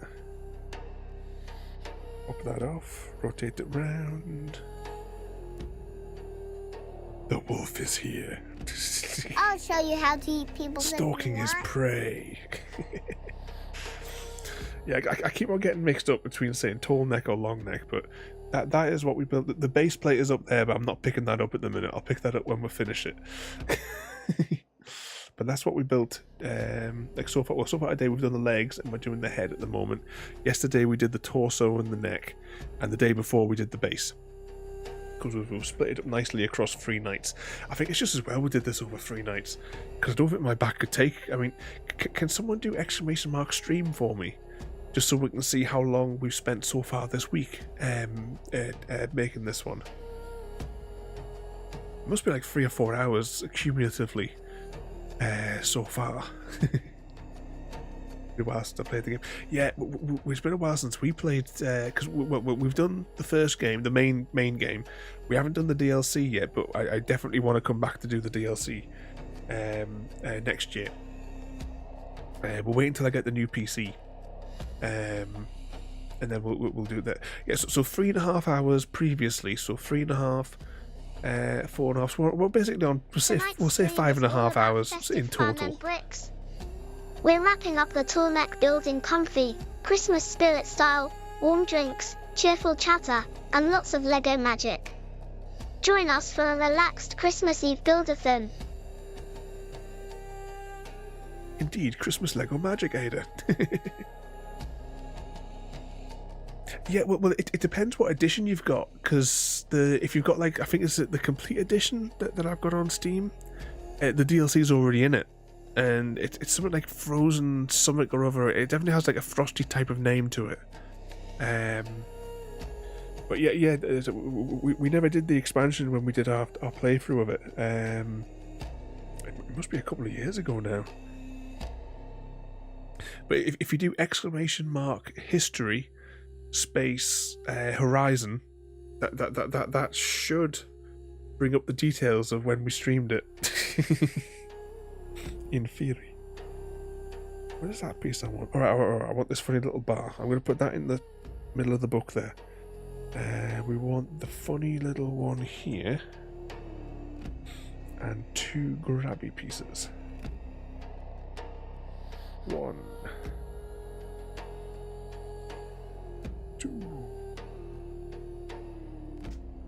Pop that off. Rotate it round. The wolf is here. I'll show you how to eat people. Stalking his prey. Yeah, I keep on getting mixed up between saying tall neck or long neck, but that is what we built. The base plate is up there, but I'm not picking that up at the minute. I'll pick that up when we finish it. But that's what we built. Like so far, well, so far today we've done the legs and we're doing the head at the moment. Yesterday we did the torso and the neck, and the day before we did the base. Because we've split it up nicely across 3 nights. I think it's just as well we did this over 3 nights, because I don't think my back could take. I mean, can someone do ! stream for me? Just so we can see how long we've spent so far this week making this one. It must be like 3 or 4 hours cumulatively so far. It's been a while since I played the game. Yeah, it's been a while since we played, because we've done the first game, the main game. We haven't done the DLC yet, but I definitely want to come back to do the DLC next year. We'll wait until I get the new PC. And then we'll do that. Yeah, so 3.5 hours previously, so 3.5, 4.5. So we're basically on. We'll say 5.5 hours in total. We're wrapping up the Tallneck building comfy, Christmas spirit style, warm drinks, cheerful chatter, and lots of Lego magic. Join us for a relaxed Christmas Eve build-a-thon. Indeed, Christmas Lego magic, Ada. Yeah, well, it depends what edition you've got, because if you've got like, I think it's the complete edition that I've got on Steam, the DLC is already in it, and it's something like Frozen something or other. It definitely has like a Frosty type of name to it. But yeah, we never did the expansion when we did our playthrough of it. It must be a couple of years ago now. But if you do !history space horizon, that should bring up the details of when we streamed it. In theory. What is that piece I want? Alright, I want this funny little bar. I'm going to put that in the middle of the book there. We want the funny little one here. And 2 grabby pieces. 1, 2.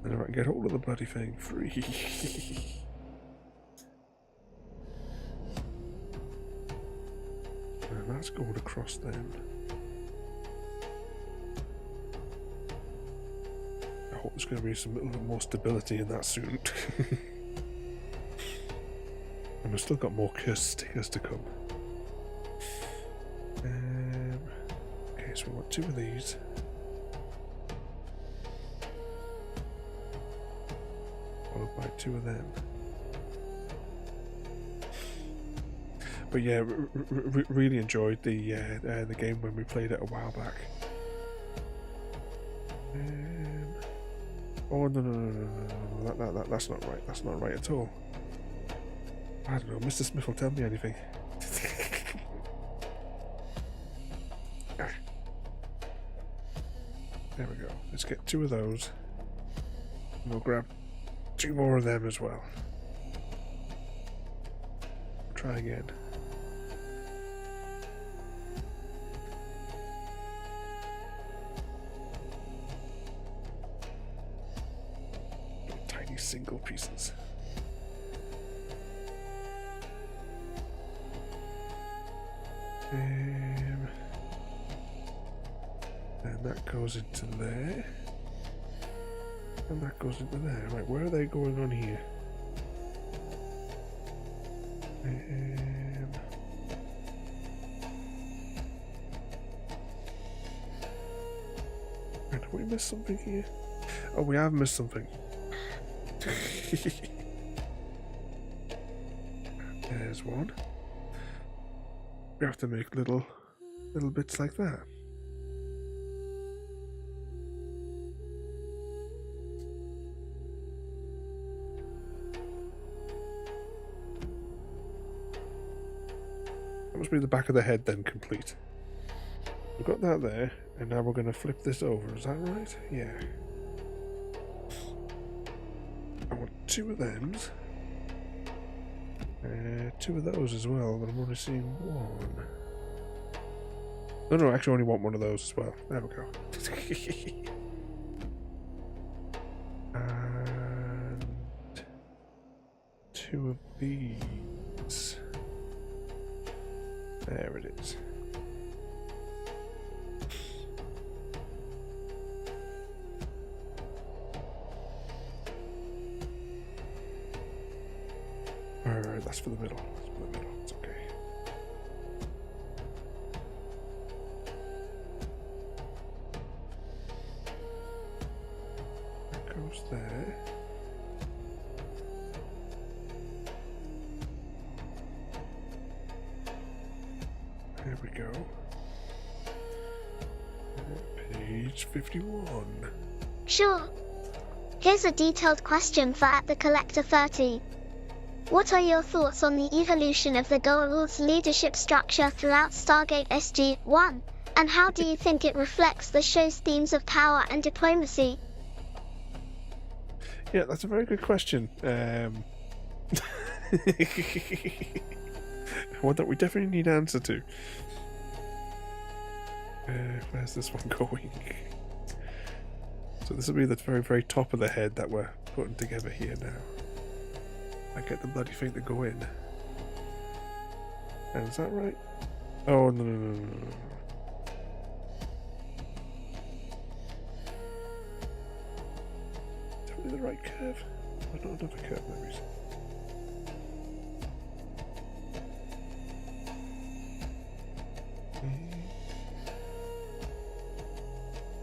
And if I can get hold of the bloody thing, 3. And that's going across them. I hope there's going to be some little bit more stability in that soon. And we've still got more cursed stickers to come. Okay, so we want 2 of these. Followed by 2 of them. But yeah, really enjoyed the game when we played it a while back. Oh no, that's not right. That's not right at all. I don't know. Mr. Smith will tell me anything. There we go. Let's get 2 of those. And we'll grab 2 more of them as well. Try again. Tiny single pieces. And that goes into there. And that goes into there. Right, where are they going on here? Have we missed something here? Oh, we have missed something. There's one. We have to make little bits like that. That must be the back of the head then, complete. We've got that there, and now we're going to flip this over. Is that right? Yeah. I want 2 of them. 2 of those as well, but I'm only seeing 1. No, I actually only want 1 of those as well. There we go. And 2 of these. There it is. Alright, that's for the middle. That's for the middle. It's okay. That goes there. There we go. Page 51. Sure. Here's a detailed question for @thecollector30. What are your thoughts on the evolution of the Goa'uld leadership structure throughout Stargate SG-1, and how do you think it reflects the show's themes of power and diplomacy? Yeah, that's a very good question. One that we definitely need an answer to. Where's this one going? So this will be the very, very top of the head that we're putting together here now. I get the bloody thing to go in. And is that right? Oh, no. the right curve? I don't have a curve, maybe.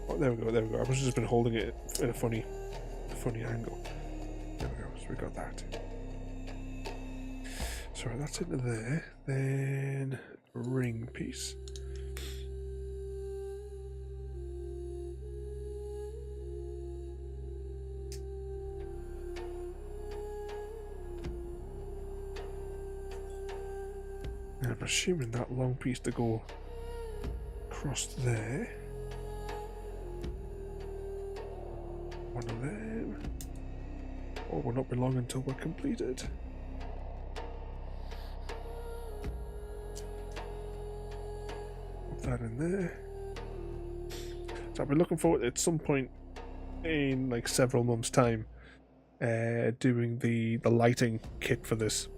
Oh, there we go, there we go. I've just been holding it in a funny angle. There we go, so we got that. So that's into there. Then ring piece. And I'm assuming that long piece to go across there. One of them. Oh, we'll not be long until we're completed. Put that in there. So I'll be looking forward at some point in like several months' time doing the lighting kit for this.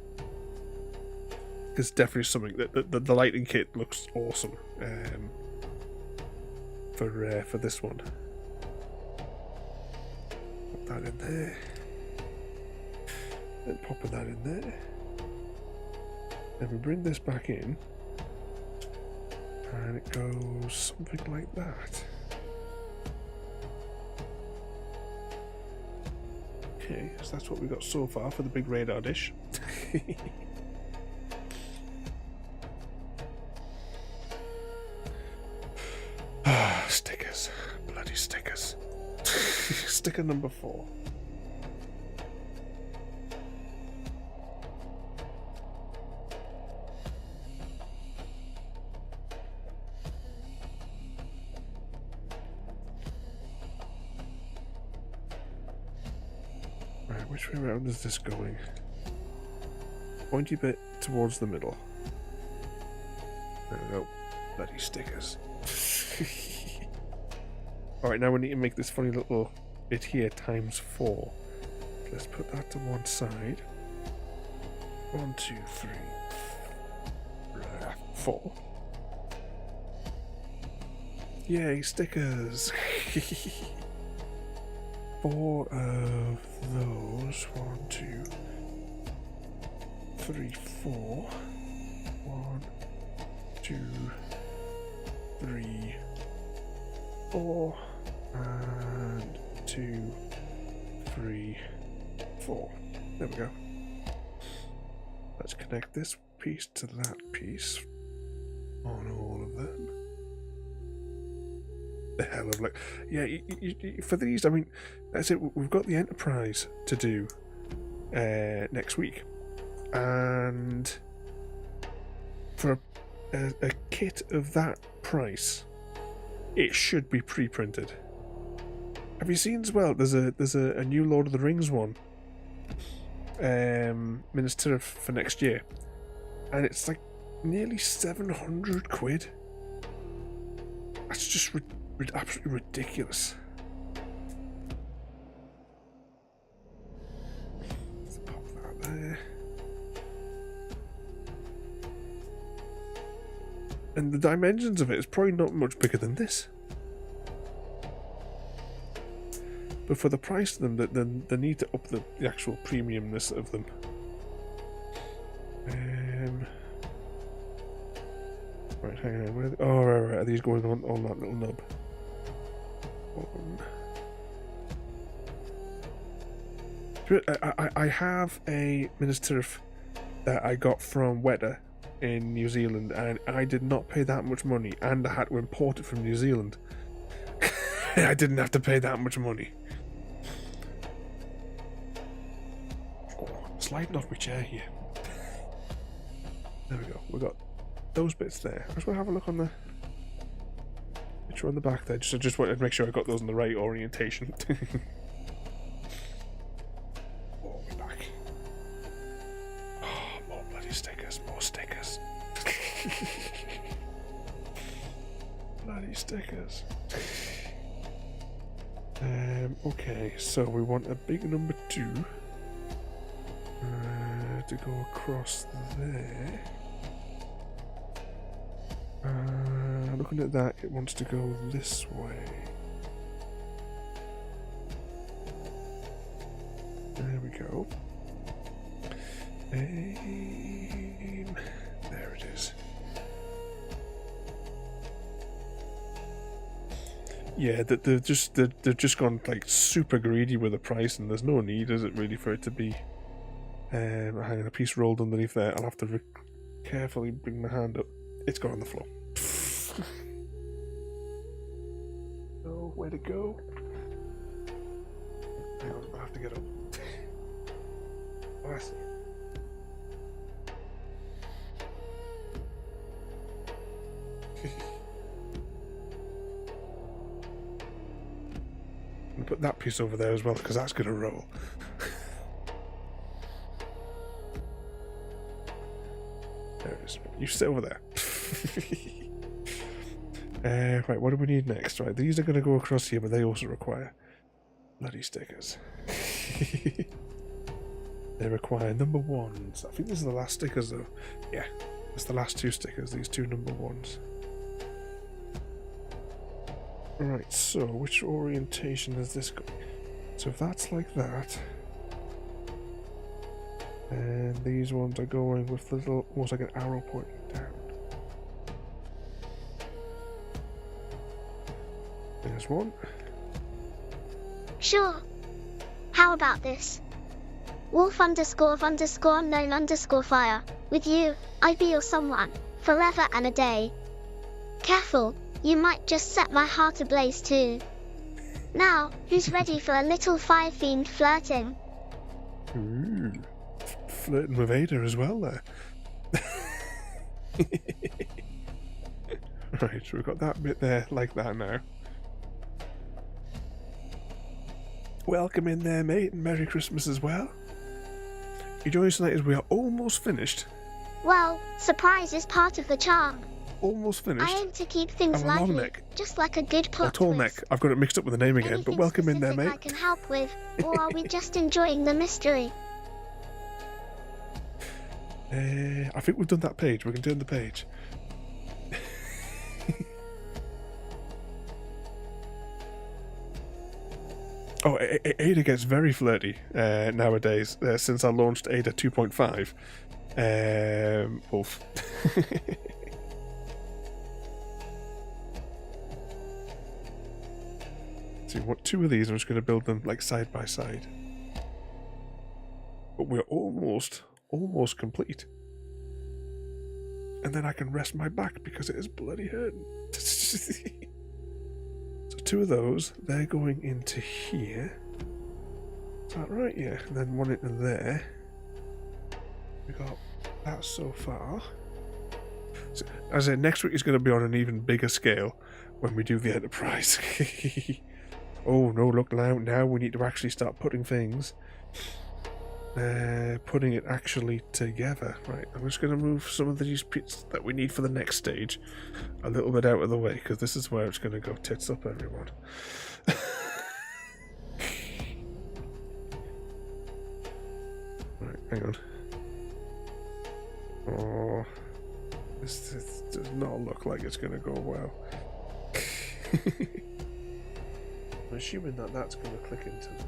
It's definitely something that the lighting kit looks awesome for this one. Put that in there. Then popping that in there. Then we bring this back in, and it goes something like that. Okay, so that's what we got so far for the big radar dish. Stickers. Bloody stickers. Sticker number 4. Right, which way around is this going? Pointy bit towards the middle. There we go. Bloody stickers. Alright, now we need to make this funny little bit here times 4. Let's put that to one side. 1, 2, 3, 4. Yay, stickers! 4 of those. 1, 2, 3, 4. 1, 2, 3, 4. And 2, 3, 4. There we go. Let's connect this piece to that piece on all of them. The hell of like, yeah. For these, I mean, that's it. We've got the Enterprise to do next week, and for a kit of that price, it should be pre-printed. Have you seen as well? There's a new Lord of the Rings one, Minister for next year, and it's like nearly 700 quid. That's just absolutely ridiculous. Let's pop that there. And the dimensions of it is probably not much bigger than this. But for the price of them, they need to up the actual premiumness of them. Right, hang on. Oh, right. Are these going on that little nub? I have a Minister that I got from Weta in New Zealand, and I did not pay that much money, and I had to import it from New Zealand. I didn't have to pay that much money. Sliding off my chair here. There we go. We got those bits there. I just want to have a look on the picture on the back there. Just wanted to make sure I got those in the right orientation. Oh, we're back. Oh, more bloody stickers. More stickers. Bloody stickers. Okay, so we want a big number 2. To go across there. Looking at that, it wants to go this way. There we go. Aim. There it is. Yeah, they've just gone like super greedy with the price, and there's no need, is it really, for it to be hang on, a piece rolled underneath there. I'll have to carefully bring my hand up. It's gone on the floor. Oh, where to go? Hang on, I'll have to get up. Oh, I see. I'm gonna put that piece over there as well, because that's gonna roll. There it is. You sit over there. Right, what do we need next? Right, these are going to go across here, but they also require bloody stickers. They require number ones. I think these are the last stickers, though. Yeah, it's the last two stickers, these two number ones. Right, so which orientation is this going? So if that's like that, and these ones are going with little, almost like an arrow pointing down. There's one. Sure. How about this? Wolf __ unknown _ fire. With you, I'd be your someone, forever and a day. Careful, you might just set my heart ablaze too. Now, who's ready for a little fire fiend flirting? Ooh, flirting with Ada as well there. Right, so we've got that bit there like that now. Welcome in there, mate, and Merry Christmas as well. You join us tonight as we are almost finished. Well, surprise is part of the charm. Almost finished. I aim to keep things I'm a lively, Tallneck. just like a good plot Tallneck. twist. I've got it mixed up with the name again, Anything but welcome in there, specific mate. I can help with, or are we just enjoying the mystery? I think we've done that page. We can turn the page. Oh, Ada gets very flirty nowadays since I launched Ada 2.5. Wolf. See, what two of these? I'm just going to build them like side by side. But we're almost complete. And then I can rest my back because it is bloody hurting. So two of those, they're going into here. Is that right? Yeah. And then one into there. We got that so far. So, as I said, next week is going to be on an even bigger scale when we do the Enterprise. Oh no, look now we need to actually start putting things. Putting it actually together. Right, I'm just going to move some of these bits that we need for the next stage a little bit out of the way, because this is where it's going to go tits up, everyone. Right, hang on. Oh, this does not look like it's going to go well. I'm assuming that that's going to click into the...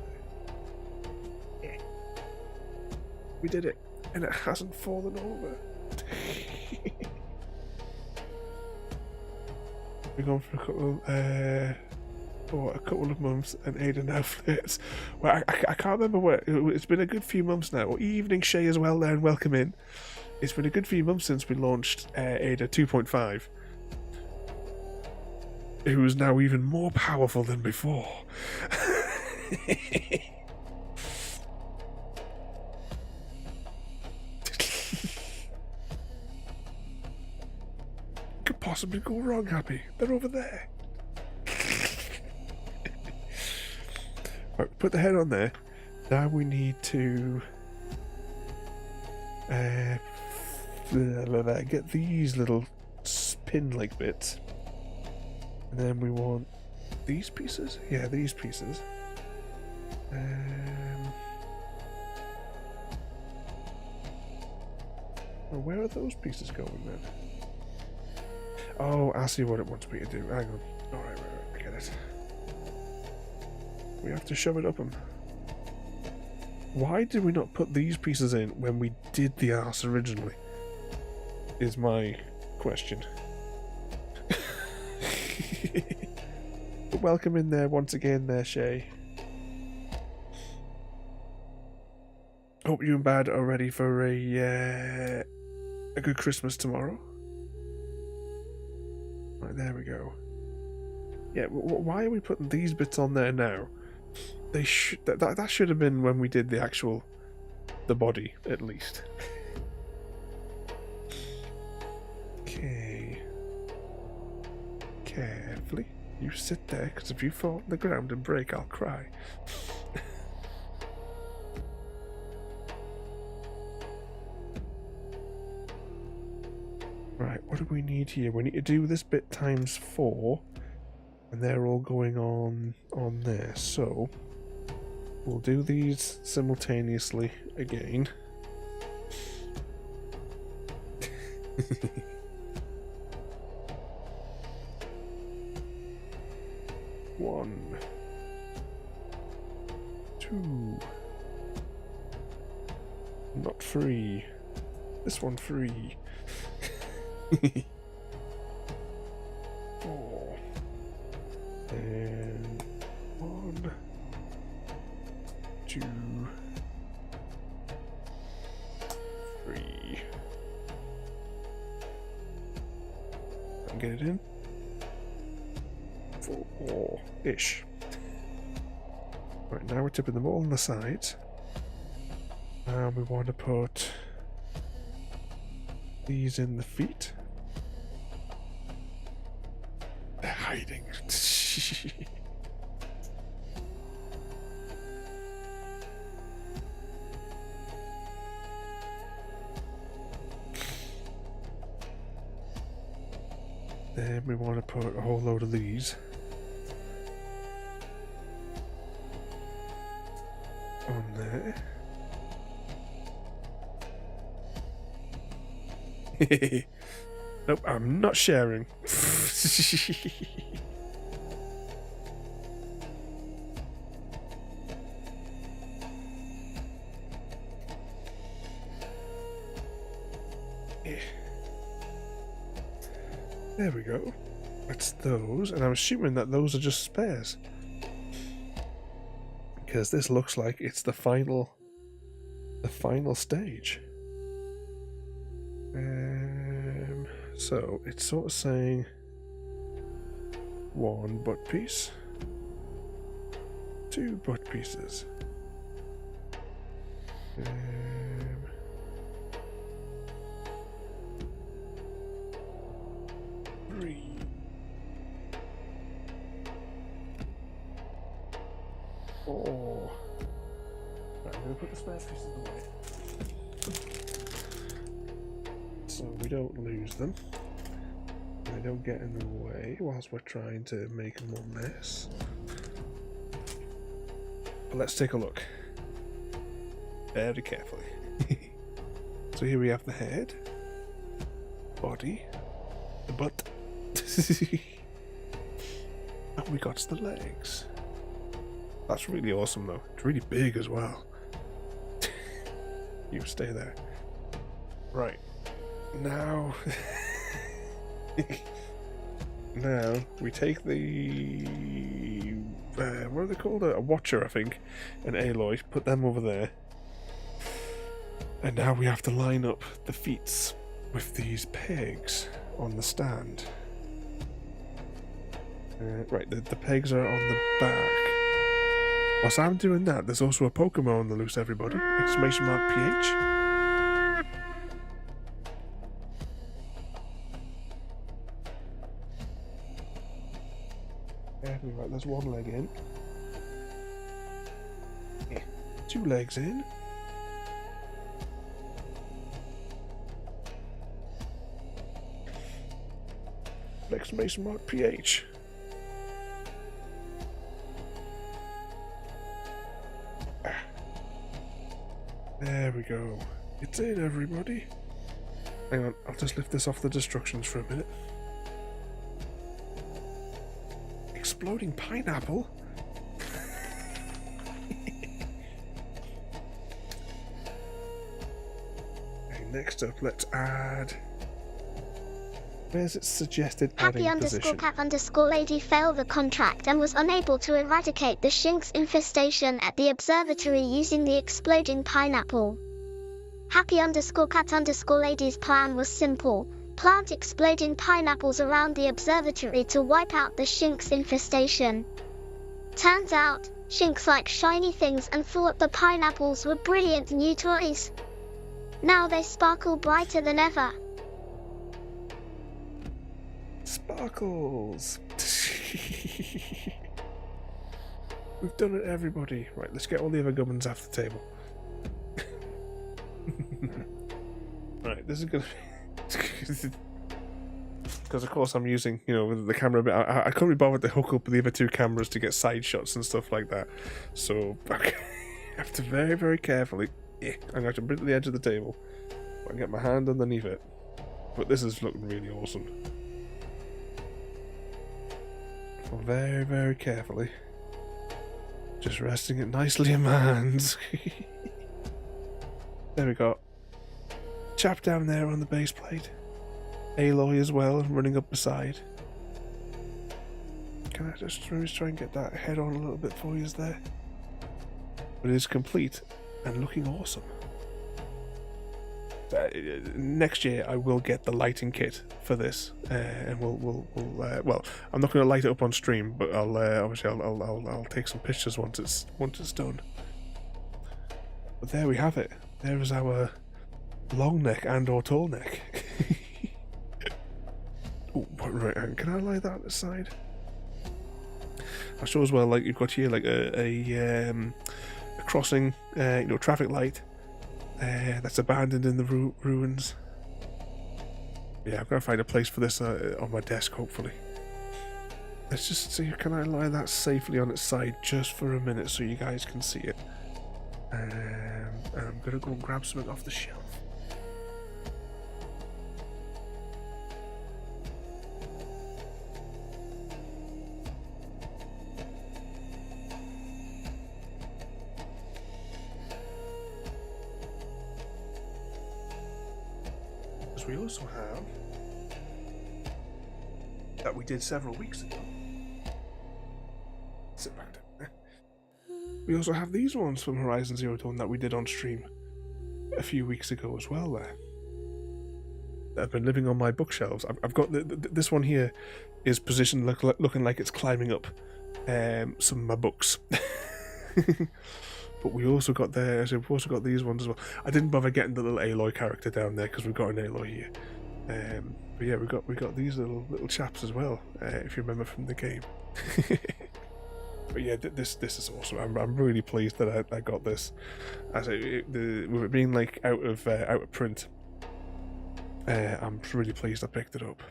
We did it, and it hasn't fallen over. We've gone for a couple of months, and Ada now flirts. Well, I can't remember where. It's been a good few months now. Evening Shay as well there, and welcome in. It's been a good few months since we launched Ada 2.5. Who is now even more powerful than before. Could possibly go wrong, Happy? They're over there. Right, put the head on there. Now we need to get these little pin-like bits, and then we want these pieces. Yeah, these pieces. Well, where are those pieces going then? Oh, I see what it wants me to do. Hang on. Alright, I get it. We have to shove it up them. Why did we not put these pieces in when we did the arse originally? Is my question. But welcome in there once again there, Shay. Hope you and Bad are ready for a good Christmas tomorrow. Right, there we go. Yeah, why are we putting these bits on there now? They should that should have been when we did the body at least. Okay. Carefully. You sit there, because if you fall on the ground and break, I'll cry. Right, what do we need here? We need to do this bit times 4, and they're all going on there. So we'll do these simultaneously again. One, 2, not 3. This one 3. 4 and 1, 2, 3. And get it in. 4-ish. Right, now we're tipping them all on the sides. And we want to put these in the feet. They're hiding. Then we want to put a whole load of these on there. Nope, I'm not sharing. There we go. That's those, and I'm assuming that those are just spares, because this looks like it's the final stage. So it's sort of saying 1 butt piece, 2 butt pieces, 3, 4. Right, I'm going to put the spare pieces away so we don't lose them. They don't get in the way whilst we're trying to make a more mess. But let's take a look very carefully. So here we have the head, body, the butt, and we got the legs. That's really awesome though. It's really big as well. You stay there. Right. Now, now we take the what are they called? A watcher, I think, and Aloy. Put them over there, and now we have to line up the feet with these pegs on the stand. Right, the pegs are on the back. Whilst I'm doing that, there's also a Pokemon on the loose. Everybody! Exclamation mark PH. Right, there's 1 leg in. 2 legs in. Exclamation mark PH. There we go. It's in, everybody. Hang on, I'll just lift this off the destructions for a minute. Exploding pineapple? next up, let's add... Where's it suggested adding Happy position? _cat lady failed the contract and was unable to eradicate the shinx infestation at the observatory using the exploding pineapple. Happy _cat lady's plan was simple. Plant exploding pineapples around the observatory to wipe out the shinx infestation. Turns out, shinx like shiny things and thought the pineapples were brilliant new toys. Now they sparkle brighter than ever. Sparkles! We've done it, everybody. Right, let's get all the other gubbins off the table. Right, this is gonna be... Because of course I'm using, you know, the camera a bit. I couldn't be bothered to hook up the other two cameras to get side shots and stuff like that. So I have to very, very carefully... I'm going to have to bring it to the edge of the table. I can get my hand underneath it. But this is looking really awesome. Very, very carefully. Just resting it nicely in my hands. There we go. Chap down there on the base plate. Aloy as well, running up the side. Can I just try and get that head on a little bit for you there? But it is complete and looking awesome. Next year I will get the lighting kit for this, and we'll well, I'm not going to light it up on stream, but I'll obviously I'll take some pictures once it's done. But there we have it. There is our long neck and/or tall neck. Oh, right, can I lay that aside? I'll show as well, like you've got here like a crossing, you know, traffic light. That's abandoned in the ruins. Yeah, I'm gonna find a place for this on my desk, hopefully. Let's just see, can I lie that safely on its side just for a minute so you guys can see it? And I'm gonna go and grab something off the shelf. We also have that we did several weeks ago. Sit back down there. We also have these ones from Horizon Zero Dawn that we did on stream a few weeks ago as well. There, that have been living on my bookshelves. I've got this one here is positioned looking like it's climbing up some of my books. But we also got we've also got these ones as well. I didn't bother getting the little Aloy character down there because we've got an Aloy here. But yeah, we got these little chaps as well, if you remember from the game. But yeah, this is awesome. I'm really pleased that I got this. As with it being like out of print, I'm really pleased I picked it up.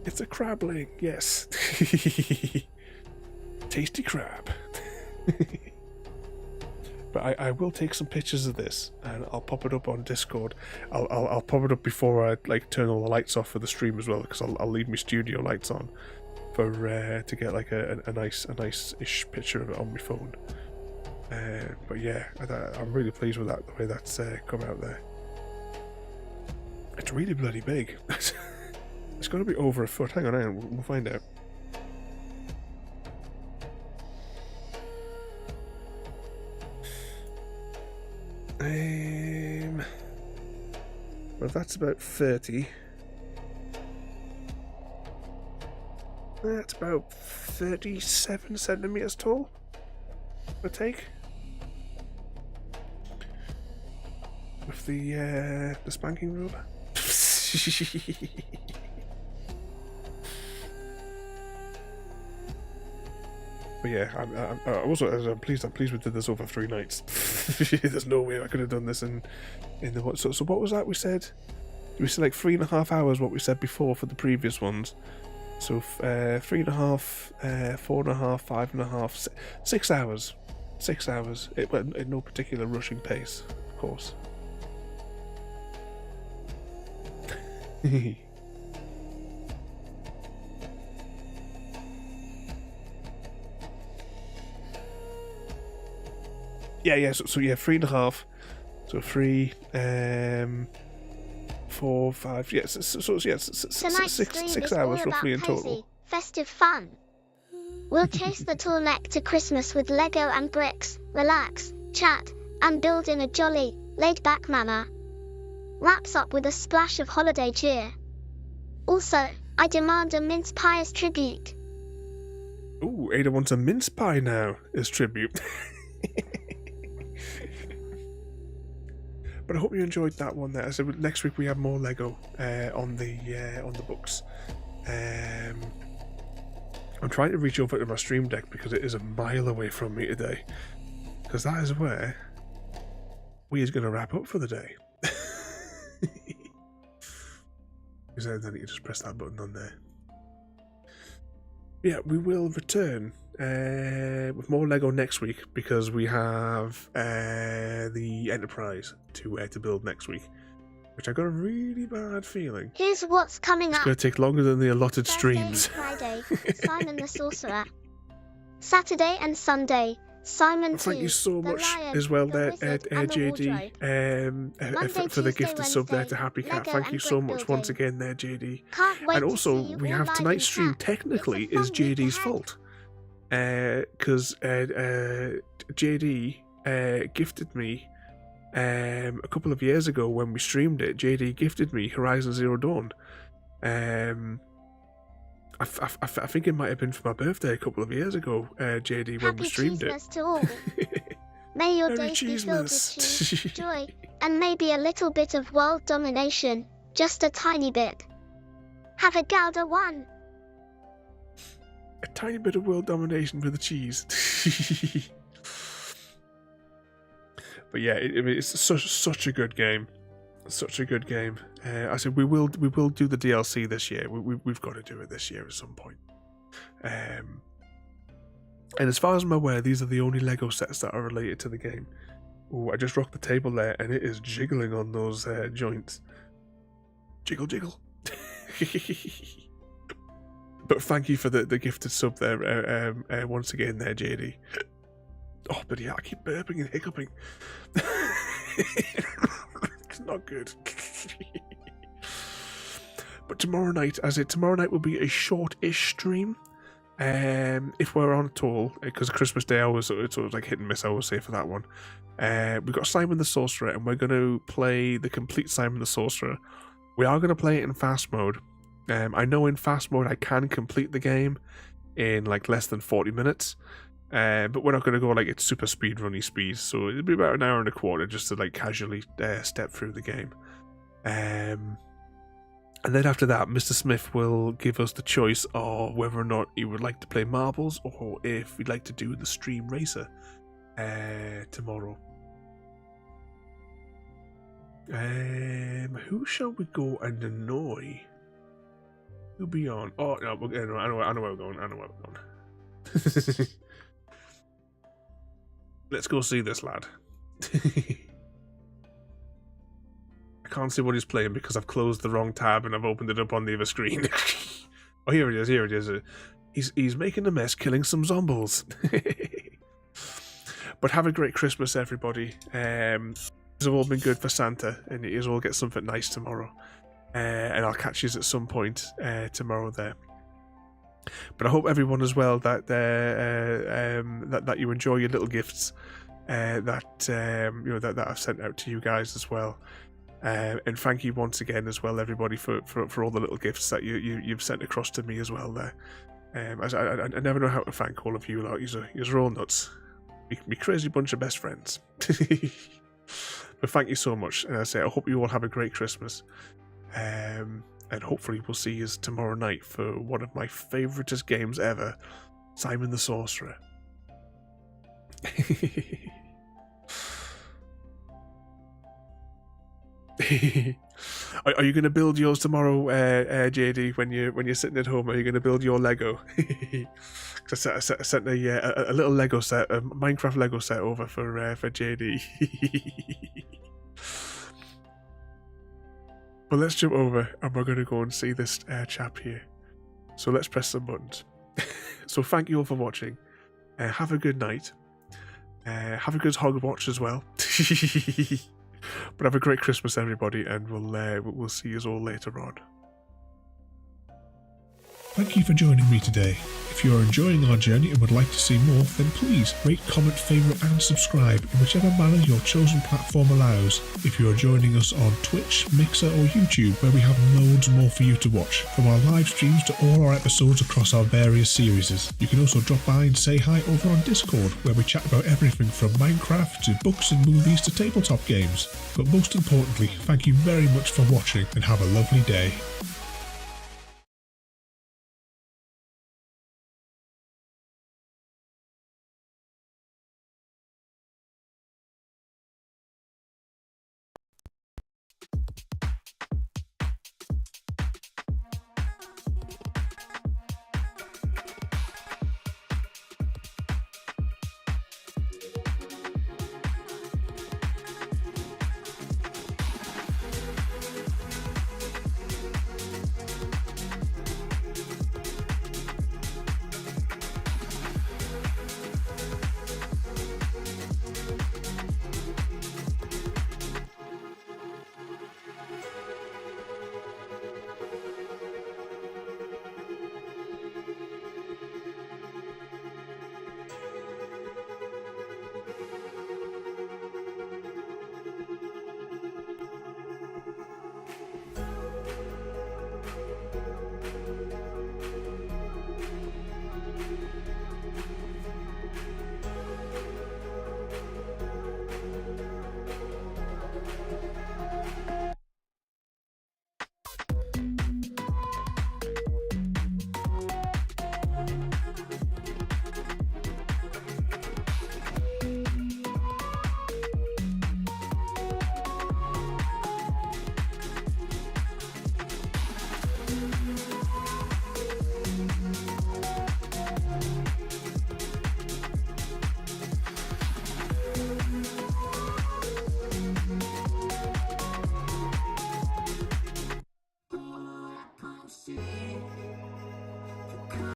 It's a crabling, yes. Tasty crab. But I will take some pictures of this and I'll pop it up on Discord. I'll pop it up before I like turn all the lights off for the stream as well, because I'll leave my studio lights on for to get like a nice-ish picture of it on my phone. But yeah, I'm really pleased with that, the way that's come out there. It's really bloody big. It's got to be over a foot. Hang on, we'll find out. Well, that's about 30. That's about 37 centimeters tall. I take. With the spanking ruler. But yeah, I'm pleased we did this over 3 nights. There's no way I could have done this in the what? So what was that we said? We said like 3.5 hours. What we said before for the previous ones. So 3.5, 4.5, 5.5, 6 hours. 6 hours. It went in no particular rushing pace, of course. Yeah. So yeah, 3.5. So 3, 4, 5. Yes, Tonight's stream 6 is hours all roughly in about total. cozy, festive fun. We'll chase the Tallneck to Christmas with Lego and bricks, relax, chat, and build in a jolly, laid-back manner. Wraps up with a splash of holiday cheer. Also, I demand a mince pie as tribute. Ooh, Ada wants a mince pie now as tribute. But I hope you enjoyed that one there. So next week we have more Lego on the books. I'm trying to reach over to my stream deck because it is a mile away from me today. Because that is where we is going to wrap up for the day. Because then you can just press that button on there. Yeah, we will return with more Lego next week because we have the Enterprise to build next week, which I got a really bad feeling Here's what's coming it's up. going to take longer than the allotted Thursday streams. and Friday, Simon the Sorcerer. Saturday and Sunday, Simon Thank 2, you so the much Lion, as well the there, Wizard, and the JD, Monday, for the Tuesday, gifted sub there Wednesday, to Happy Cat. Lego Thank and you so much once Brickbuilding. again there, JD. Can't wait And to also, see you we all have live in tonight's stream chat. technically It's a is fun week JD's ahead. fault. Because JD gifted me a couple of years ago when we streamed it. JD gifted me Horizon Zero Dawn. I think it might have been for my birthday a couple of years ago, JD, when we Happy streamed Cheesemas to all. May your Merry days be filled with Cheesemas. cheese, joy, and maybe a little bit of world domination. Just a tiny bit. Have a Gouda one. A tiny bit of world domination with the cheese. But yeah, it's such a good game. Such a good game. I said we will do the DLC this year. We've got to do it this year at some point. And as far as I'm aware, these are the only Lego sets that are related to the game. Ooh, I just rocked the table there, and it is jiggling on those joints. Jiggle, jiggle. But thank you for the gifted sub there once again there, JD. Oh, but yeah, I keep burping and hiccuping. It's not good. But tomorrow night will be a short-ish stream. If we're on at all, because Christmas Day it's like hit and miss, I will say, for that one. We've got Simon the Sorcerer, and we're going to play the complete Simon the Sorcerer. We are going to play it in fast mode. I know in fast mode I can complete the game in like less than 40 minutes. But we're not going to go like it's super speedrunny speed, so it'll be about an hour and a quarter just to like casually step through the game. And then after that, Mr. Smith will give us the choice of whether or not he would like to play marbles or if we'd like to do the stream racer tomorrow. Who shall we go and annoy? Who'll be on? Oh no, I know where we're going. Let's go see this lad. I can't see what he's playing because I've closed the wrong tab and I've opened it up on the other screen. Oh, here it is. He's making a mess, killing some zombies. But have a great Christmas, everybody. These have all been good for Santa, and you all get something nice tomorrow. And I'll catch you at some point tomorrow there. But I hope everyone as well that you enjoy your little gifts that I've sent out to you guys as well. And thank you once again as well, everybody, for all the little gifts that you've sent across to me as well there. I never know how to thank all of you. Like, you're all nuts. Me crazy bunch of best friends. But thank you so much. And I say I hope you all have a great Christmas. And hopefully we'll see you tomorrow night for one of my favouriteest games ever, Simon the Sorcerer. Are you going to build yours tomorrow, JD? When you're sitting at home, are you going to build your Lego? Because I sent a little Lego set, a Minecraft Lego set over for JD. But let's jump over, and we're going to go and see this chap here. So let's press some buttons. So thank you all for watching. Have a good night. Have a good hog watch as well. But have a great Christmas, everybody, and we'll see you all later on. Thank you for joining me today. If you are enjoying our journey and would like to see more, then please rate, comment, favourite and subscribe in whichever manner your chosen platform allows. If you are joining us on Twitch, Mixer or YouTube, where we have loads more for you to watch, from our live streams to all our episodes across our various series. You can also drop by and say hi over on Discord, where we chat about everything from Minecraft to books and movies to tabletop games. But most importantly, thank you very much for watching and have a lovely day.